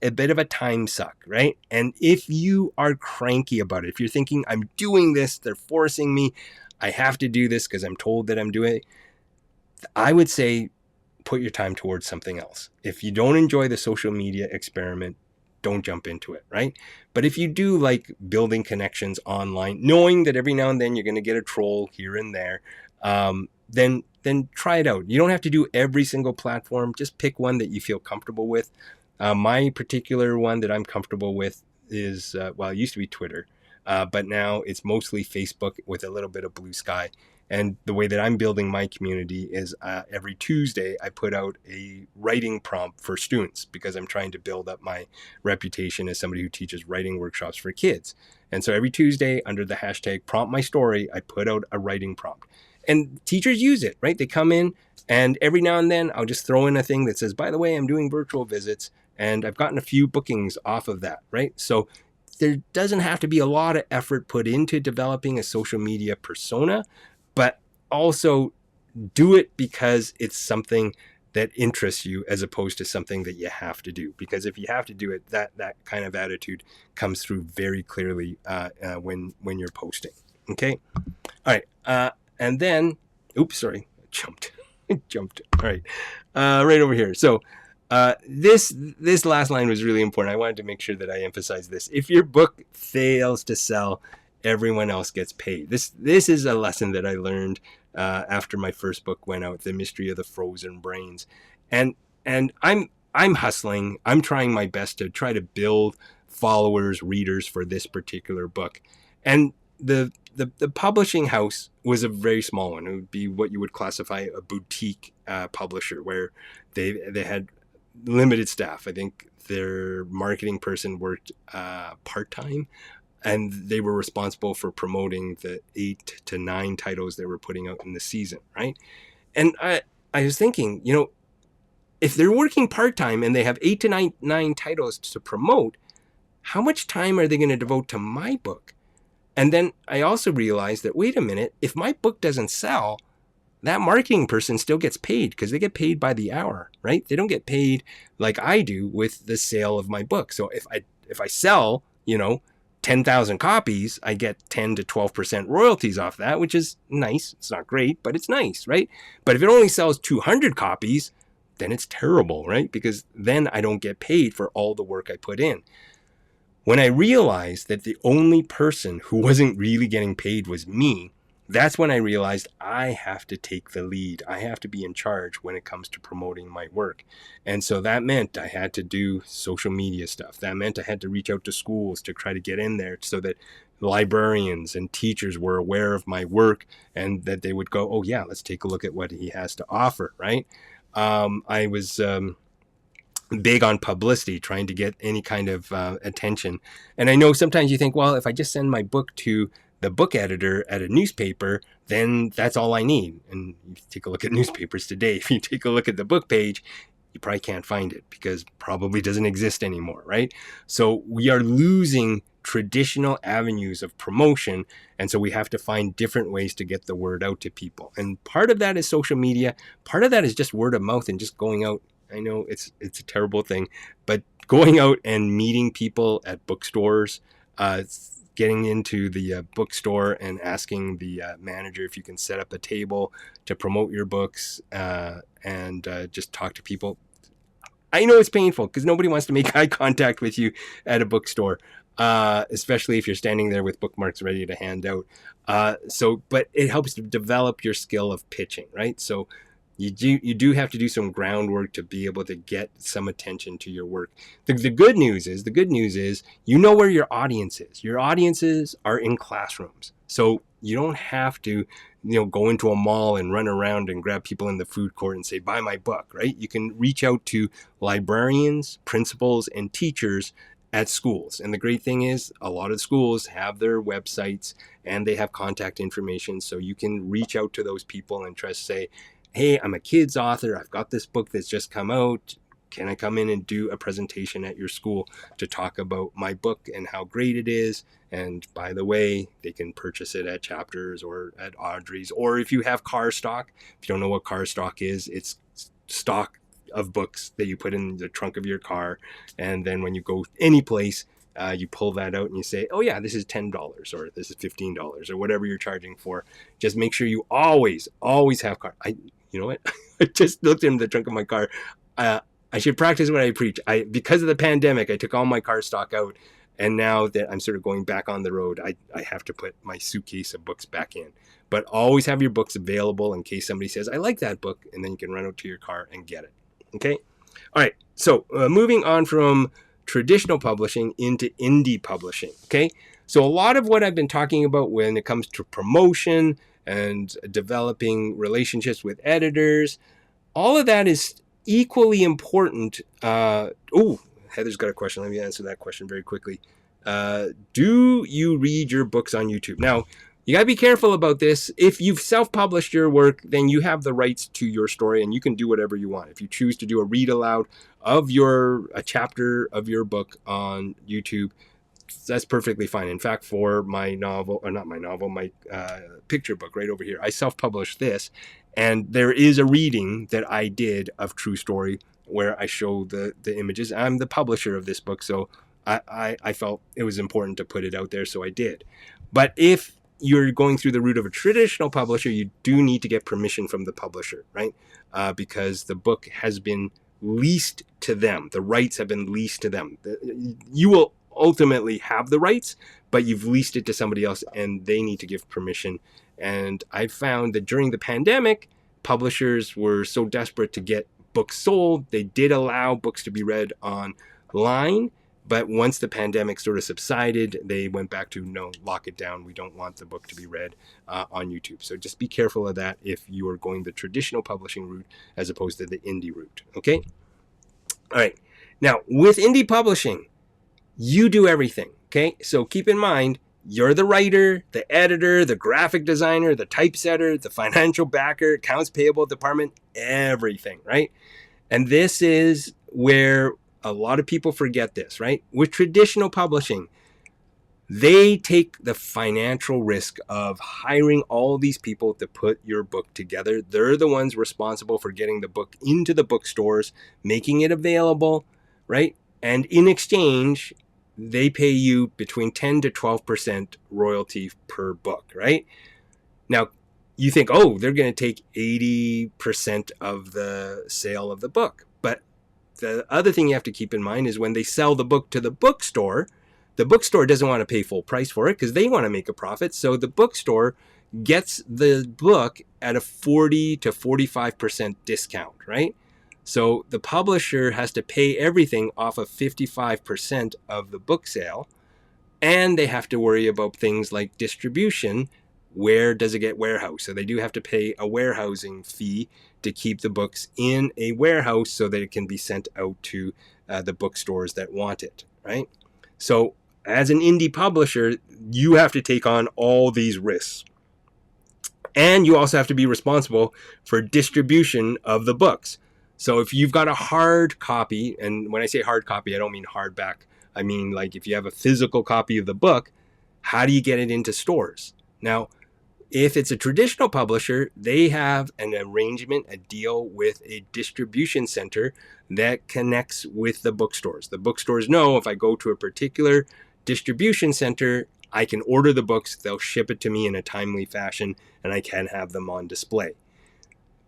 a bit of a time suck, right? And if you are cranky about it, if you're thinking, I'm doing this, they're forcing me, I have to do this because I'm told that I'm doing it, I would say put your time towards something else. If you don't enjoy the social media experiment, don't jump into it, right? But if you do like building connections online, knowing that every now and then you're going to get a troll here and there, then try it out. You don't have to do every single platform. Just pick one that you feel comfortable with. My particular one that I'm comfortable with is, well, it used to be Twitter, but now it's mostly Facebook with a little bit of Blue Sky. And the way that I'm building my community is every Tuesday I put out a writing prompt for students because I'm trying to build up my reputation as somebody who teaches writing workshops for kids. And so every Tuesday under the hashtag prompt my story, I put out a writing prompt. And teachers use it, right? They come in and every now and then I'll just throw in a thing that says, by the way, I'm doing virtual visits and I've gotten a few bookings off of that, right? So there doesn't have to be a lot of effort put into developing a social media persona, but also do it because it's something that interests you as opposed to something that you have to do. Because if you have to do it, that kind of attitude comes through very clearly when you're posting. Okay. All right. And then, oops, sorry, I jumped. All right. Right over here. So this last line was really important. I wanted to make sure that I emphasize this. If your book fails to sell, everyone else gets paid. This is a lesson that I learned after my first book went out, The Mystery of the Frozen Brains, and I'm hustling. I'm trying my best to try to build followers, readers for this particular book, and the publishing house was a very small one. It would be what you would classify a boutique publisher, where they had limited staff. I think their marketing person worked part-time, and they were responsible for promoting the 8 to 9 titles they were putting out in the season, right? And I was thinking, if they're working part-time and they have 8 to 9 titles to promote, how much time are they going to devote to my book? And then I also realized that, wait a minute, if my book doesn't sell, that marketing person still gets paid because they get paid by the hour, right? They don't get paid like I do with the sale of my book. So if I sell, 10,000 copies, I get 10 to 12% royalties off that, which is nice. It's not great, but it's nice, right? But if it only sells 200 copies, then it's terrible, right? Because then I don't get paid for all the work I put in. When I realized that the only person who wasn't really getting paid was me, that's when I realized I have to take the lead. I have to be in charge when it comes to promoting my work. And so that meant I had to do social media stuff. That meant I had to reach out to schools to try to get in there so that librarians and teachers were aware of my work and that they would go, oh yeah, let's take a look at what he has to offer, right? I was big on publicity, trying to get any kind of attention. And I know sometimes you think, well, if I just send my book to the book editor at a newspaper, then that's all I need. And you take a look at newspapers today. If you take a look at the book page, you probably can't find it because it probably doesn't exist anymore, right? So we are losing traditional avenues of promotion. And so we have to find different ways to get the word out to people. And part of that is social media. Part of that is just word of mouth and just going out. I know it's a terrible thing, but going out and meeting people at bookstores, getting into the bookstore and asking the manager if you can set up a table to promote your books and just talk to people. I know it's painful because nobody wants to make eye contact with you at a bookstore, especially if you're standing there with bookmarks ready to hand out. But it helps to develop your skill of pitching, right? So you do have to do some groundwork to be able to get some attention to your work. The good news is you know where your audience is. Your audiences are in classrooms. So you don't have to go into a mall and run around and grab people in the food court and say, buy my book, right? You can reach out to librarians, principals, and teachers at schools. And the great thing is a lot of schools have their websites and they have contact information. So you can reach out to those people and try to say, hey, I'm a kid's author. I've got this book that's just come out. can I come in and do a presentation at your school to talk about my book and how great it is? And by the way, they can purchase it at Chapters or at Audrey's. Or if you have car stock, if you don't know what car stock is, it's stock of books that you put in the trunk of your car. And then when you go any place, you pull that out and you say, oh yeah, this is $10 or this is $15 or whatever you're charging for. Just make sure you always have car. You know what? I just looked in the trunk of my car. I should practice what I preach. Because of the pandemic, I took all my car stock out. And now that I'm sort of going back on the road, I have to put my suitcase of books back in. But always have your books available in case somebody says, I like that book. And then you can run out to your car and get it. Okay? All right. So moving on from traditional publishing into indie publishing. Okay? So a lot of what I've been talking about when it comes to promotion and developing relationships with editors, all of that is equally important. Heather's got a question. Let me answer that question very quickly. Do you read your books on YouTube? Now, you got to be careful about this. If you've self-published your work, then you have the rights to your story and you can do whatever you want. If you choose to do a read aloud of a chapter of your book on YouTube, that's perfectly fine. In fact, for my novel, or not my novel, my picture book right over here, I self-published this. And there is a reading that I did of True Story where I show the images. I'm the publisher of this book, so I felt it was important to put it out there, so I did. But if you're going through the route of a traditional publisher, you do need to get permission from the publisher, right? Because the book has been leased to them. The rights have been leased to them. You will ultimately have the rights, but you've leased it to somebody else and they need to give permission. And I found that during the pandemic, publishers were so desperate to get books sold, they did allow books to be read online. But once the pandemic sort of subsided, they went back to, no, lock it down. We don't want the book to be read on YouTube. So just be careful of that if you are going the traditional publishing route as opposed to the indie route. Okay? All right. Now, with indie publishing, you do everything. Okay? So keep in mind, you're the writer, the editor, the graphic designer, the typesetter, the financial backer, accounts payable department, everything, right? And this is where a lot of people forget this, right? With traditional publishing, they take the financial risk of hiring all these people to put your book together. They're the ones responsible for getting the book into the bookstores, making it available, right? And in exchange, they pay you between 10 to 12% royalty per book, right? Now, you think, oh, they're going to take 80% of the sale of the book. But the other thing you have to keep in mind is when they sell the book to the bookstore doesn't want to pay full price for it because they want to make a profit. So the bookstore gets the book at a 40 to 45% discount, right? So the publisher has to pay everything off of 55% of the book sale. And they have to worry about things like distribution. Where does it get warehoused? So they do have to pay a warehousing fee to keep the books in a warehouse so that it can be sent out to the bookstores that want it, right? So as an indie publisher, you have to take on all these risks. And you also have to be responsible for distribution of the books. So if you've got a hard copy, and when I say hard copy, I don't mean hardback. I mean, like if you have a physical copy of the book, how do you get it into stores? Now, if it's a traditional publisher, they have an arrangement, a deal with a distribution center that connects with the bookstores. The bookstores know if I go to a particular distribution center, I can order the books, they'll ship it to me in a timely fashion, and I can have them on display.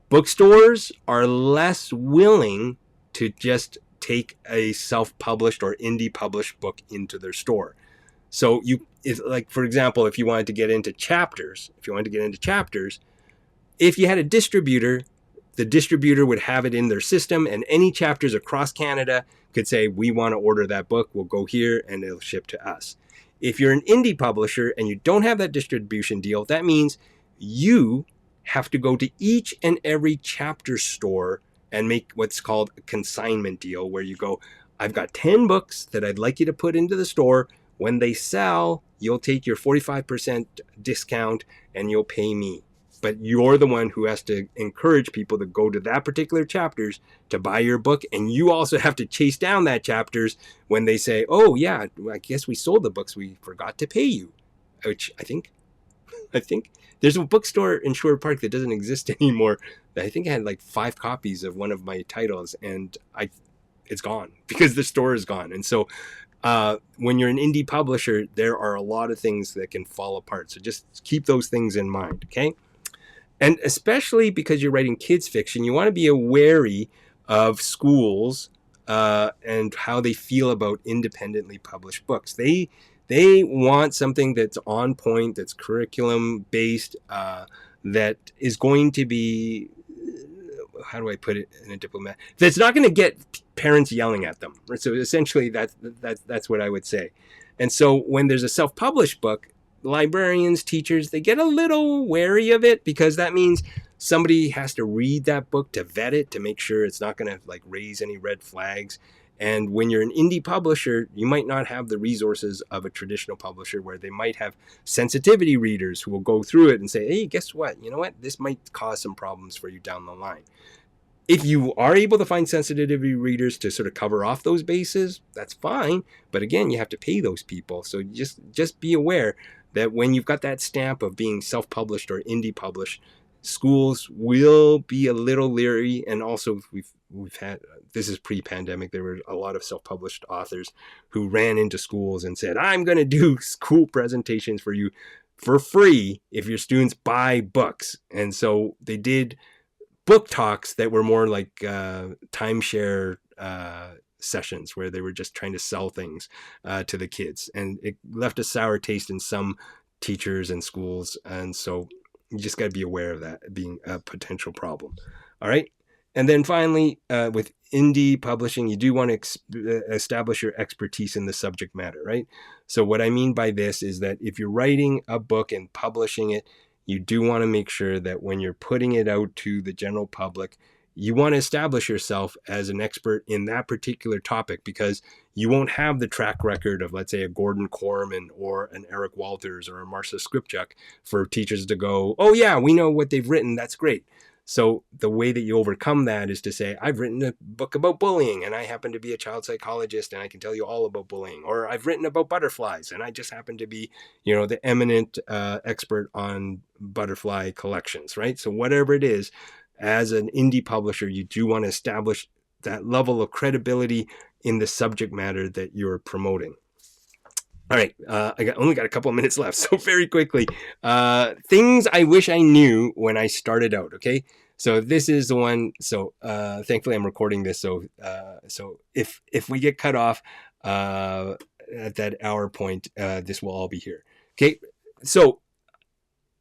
Bookstores are less willing to just take a self-published or indie published book into their store. So for example, if you wanted to get into chapters, if you had a distributor, the distributor would have it in their system and any chapters across Canada could say, we want to order that book, we'll go here and it'll ship to us. If you're an indie publisher and you don't have that distribution deal, that means you have to go to each and every chapter store and make what's called a consignment deal where you go, I've got 10 books that I'd like you to put into the store. When they sell, you'll take your 45% discount and you'll pay me. but you're the one who has to encourage people to go to that particular chapters to buy your book. And you also have to chase down that chapters when they say, oh yeah, I guess we sold the books, we forgot to pay you. Which I think there's a bookstore in Sherwood Park that doesn't exist anymore. I think I had like 5 copies of one of my titles, and it's gone because the store is gone. And so when you're an indie publisher, there are a lot of things that can fall apart. So just keep those things in mind, okay? And especially because you're writing kids fiction, you want to be wary of schools and how they feel about independently published books. They want something that's on point, that's curriculum based, that is going to be, how do I put it in a diplomat? That's not going to get parents yelling at them. So essentially, that's what I would say. And so when there's a self-published book, librarians, teachers, they get a little wary of it because that means somebody has to read that book to vet it to make sure it's not going to like raise any red flags. And when you're an indie publisher, you might not have the resources of a traditional publisher where they might have sensitivity readers who will go through it and say, hey, guess what? You know what? This might cause some problems for you down the line. If you are able to find sensitivity readers to sort of cover off those bases, that's fine. But again, you have to pay those people. So just be aware that when you've got that stamp of being self-published or indie published, schools will be a little leery. And also we've had, this is pre-pandemic, there were a lot of self-published authors who ran into schools and said, I'm going to do school presentations for you for free if your students buy books. And so they did book talks that were more like timeshare sessions where they were just trying to sell things to the kids, and it left a sour taste in some teachers and schools. And so you just got to be aware of that being a potential problem. All right. And then finally, with indie publishing, you do want to establish your expertise in the subject matter, right? So what I mean by this is that if you're writing a book and publishing it, you do want to make sure that when you're putting it out to the general public, you want to establish yourself as an expert in that particular topic, because you won't have the track record of, let's say, a Gordon Korman or an Eric Walters or a Marcia Skripchuk for teachers to go, oh yeah, we know what they've written, that's great. So the way that you overcome that is to say, I've written a book about bullying and I happen to be a child psychologist and I can tell you all about bullying. Or I've written about butterflies and I just happen to be, the eminent expert on butterfly collections, right? So whatever it is, as an indie publisher, you do want to establish that level of credibility in the subject matter that you're promoting. All right, only got a couple of minutes left, so very quickly, things I wish I knew when I started out. Okay, so this is the one. So thankfully, I'm recording this. So if we get cut off at that hour point, this will all be here. Okay, so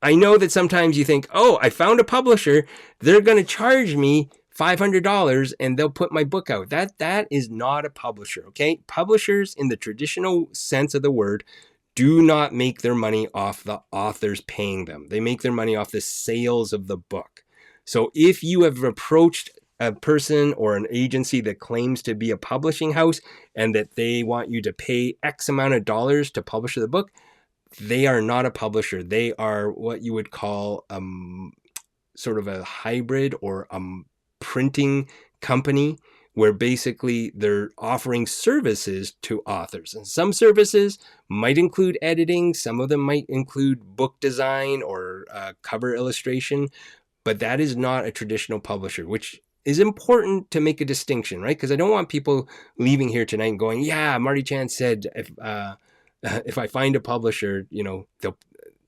I know that sometimes you think, oh, I found a publisher, they're going to charge me $500 and they'll put my book out. That is not a publisher, okay? Publishers in the traditional sense of the word do not make their money off the authors paying them. They make their money off the sales of the book. So if you have approached a person or an agency that claims to be a publishing house and that they want you to pay X amount of dollars to publish the book, they are not a publisher. They are what you would call sort of a hybrid or printing company, where basically they're offering services to authors. And some services might include editing, some of them might include book design or cover illustration, but that is not a traditional publisher, which is important to make a distinction, right? Because I don't want people leaving here tonight and going, yeah, Marty Chan said if I find a publisher,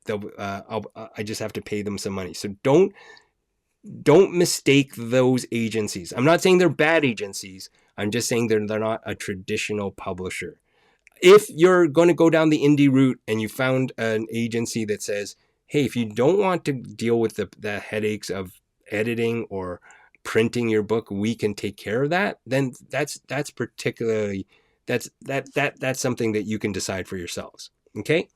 I just have to pay them some money. So don't mistake those agencies. I'm not saying they're bad agencies. I'm just saying they're not a traditional publisher. If you're going to go down the indie route and you found an agency that says, hey, if you don't want to deal with the headaches of editing or printing your book, we can take care of that, then that's something that you can decide for yourselves. Okay.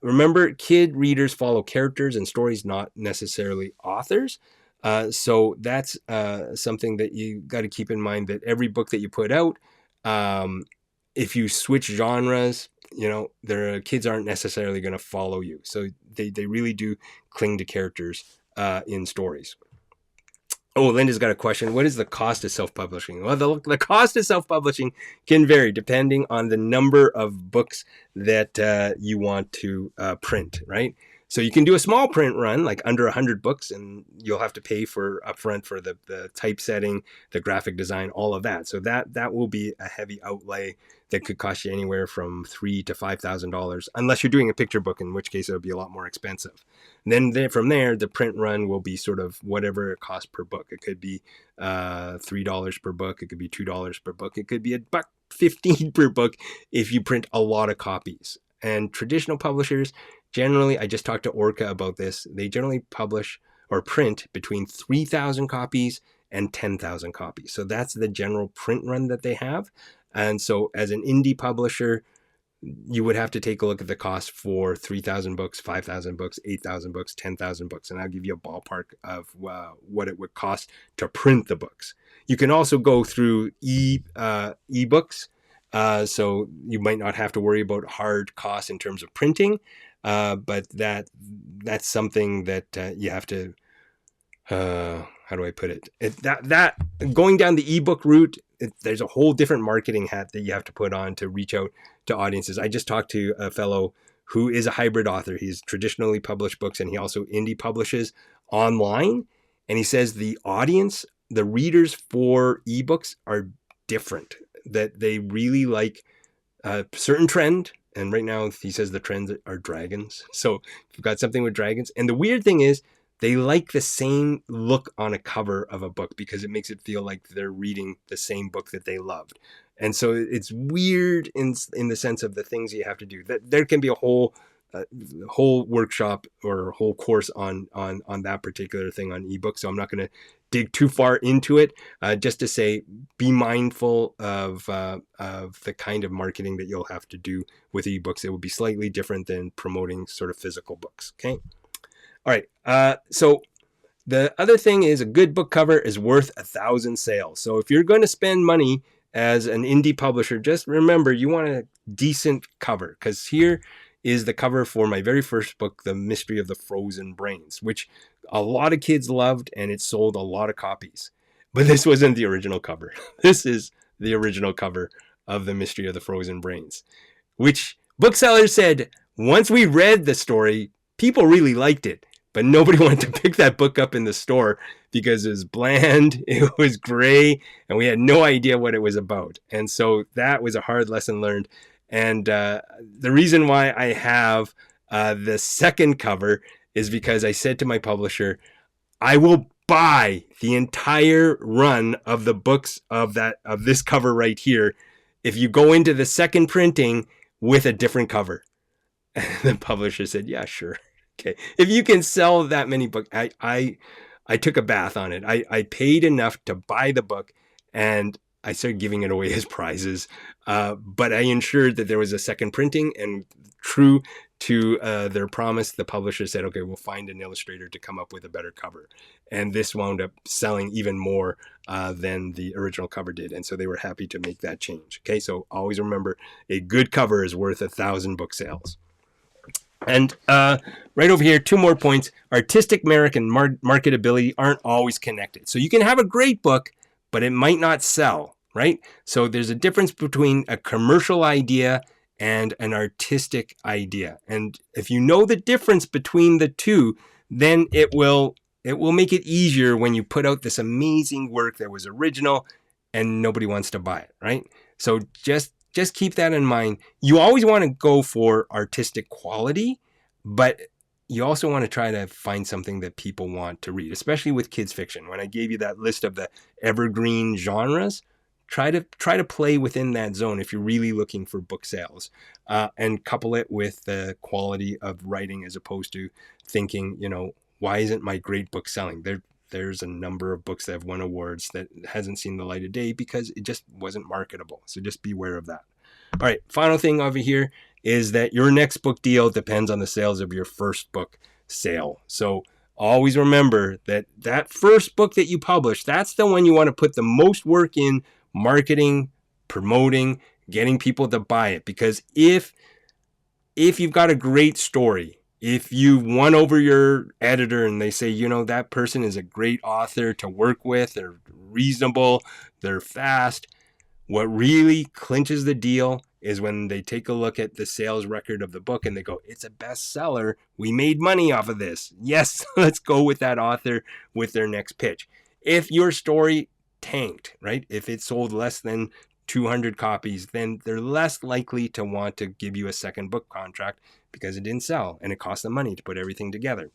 Remember, kid readers follow characters and stories, not necessarily authors. So that's something that you got to keep in mind, that every book that you put out, if you switch genres, their kids aren't necessarily going to follow you. So they really do cling to characters in stories. Oh, Linda's got a question. What is the cost of self-publishing? Well, the cost of self-publishing can vary depending on the number of books that you want to print, right? So you can do a small print run, like under 100 books, and you'll have to pay for upfront for the typesetting, the graphic design, all of that. So that will be a heavy outlay that could cost you anywhere from $3,000 to $5,000, unless you're doing a picture book, in which case it would be a lot more expensive. And then from there, the print run will be sort of whatever it costs per book. It could be $3 per book. It could be $2 per book. It could be $1.15 per book if you print a lot of copies. And traditional publishers, generally, I just talked to Orca about this, they generally publish or print between 3,000 copies and 10,000 copies. So that's the general print run that they have. And so as an indie publisher, you would have to take a look at the cost for 3,000 books, 5,000 books, 8,000 books, 10,000 books, and I'll give you a ballpark of what it would cost to print the books. You can also go through ebooks, so you might not have to worry about hard costs in terms of printing, but that's something that you have to. How do I put it? That going down the ebook route, there's a whole different marketing hat that you have to put on to reach out to audiences. I just talked to a fellow who is a hybrid author. He's traditionally published books and he also indie publishes online. And he says the audience, the readers for ebooks are different, that they really like a certain trend. And right now he says the trends are dragons. So you've got something with dragons. And the weird thing is, they like the same look on a cover of a book because it makes it feel like they're reading the same book that they loved. And so it's weird in the sense of the things you have to do. That there can be a whole workshop or whole course on that particular thing on ebook. So I'm not going to dig too far into it. Just to say, be mindful of the kind of marketing that you'll have to do with ebooks. It will be slightly different than promoting sort of physical books. Okay. All right. So the other thing is a good book cover is worth 1,000 sales. So if you're going to spend money as an indie publisher, just remember you want a decent cover, because here is the cover for my very first book, The Mystery of the Frozen Brains, which a lot of kids loved and it sold a lot of copies. But this wasn't the original cover. This is the original cover of The Mystery of the Frozen Brains, which booksellers said once we read the story, people really liked it. But nobody wanted to pick that book up in the store because it was bland, it was gray, and we had no idea what it was about. And so that was a hard lesson learned. And the reason why I have the second cover is because I said to my publisher, I will buy the entire run of the books of this cover right here if you go into the second printing with a different cover. And the publisher said, yeah, sure. Okay, if you can sell that many books, I took a bath on it. I paid enough to buy the book, and I started giving it away as prizes. But I ensured that there was a second printing, and true to their promise, the publisher said, okay, we'll find an illustrator to come up with a better cover. And this wound up selling even more than the original cover did. And so they were happy to make that change. Okay, so always remember, a good cover is worth 1,000 book sales. And right over here, 2 more points. Artistic merit and marketability aren't always connected. So you can have a great book, but it might not sell, right? So there's a difference between a commercial idea and an artistic idea. And if you know the difference between the two, then it will make it easier when you put out this amazing work that was original and nobody wants to buy it, right? So just keep that in mind. You always want to go for artistic quality, but you also want to try to find something that people want to read, especially with kids fiction. When I gave you that list of the evergreen genres, try to play within that zone if you're really looking for book sales, and couple it with the quality of writing as opposed to thinking, why isn't my great book selling? There's a number of books that have won awards that hasn't seen the light of day because it just wasn't marketable. So just beware of that. All right, final thing over here is that your next book deal depends on the sales of your first book sale. So always remember that first book that you publish, that's the one you want to put the most work in marketing, promoting, getting people to buy it. Because if you've got a great story, if you won over your editor and they say, you know, that person is a great author to work with, they're reasonable, they're fast, what really clinches the deal is when they take a look at the sales record of the book and they go, it's a bestseller. We made money off of this. Yes, let's go with that author with their next pitch. If your story tanked, right? If it sold less than 200 copies, then they're less likely to want to give you a second book contract because it didn't sell and it cost them money to put everything together.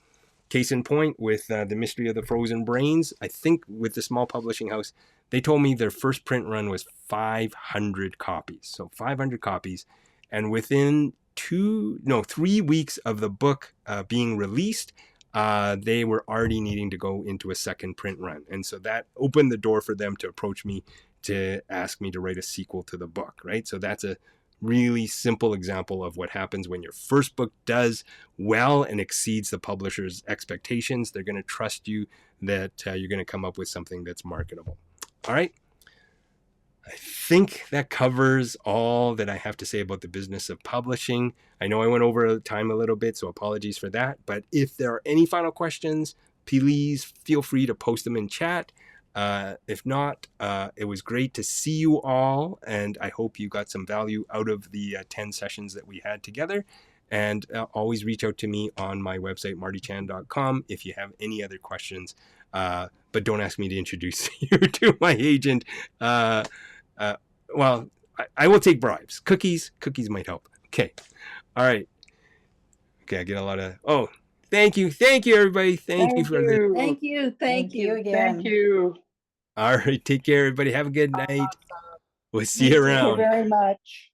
Case in point with The Mystery of the Frozen Brains, I think with the small publishing house, they told me their first print run was 500 copies. So 500 copies. And within 3 weeks of the book being released, they were already needing to go into a second print run. And so that opened the door for them to approach me to ask me to write a sequel to the book, right? So that's a really simple example of what happens when your first book does well and exceeds the publisher's expectations. They're going to trust you that you're going to come up with something that's marketable. All right. I think that covers all that I have to say about the business of publishing. I know I went over time a little bit, so apologies for that. But if there are any final questions, please feel free to post them in chat. If not, it was great to see you all, and I hope you got some value out of the 10 sessions that we had together. And always reach out to me on my website, martychan.com, if you have any other questions. But don't ask me to introduce you to my agent. Well, I will take bribes. Cookies might help. Okay. All right. Okay, I get a lot of, thank you, everybody. Thank you for this. Thank you. Thank you again. Thank you. All right, take care, everybody. Have a good night. We'll see You you too. Thank you around. very much.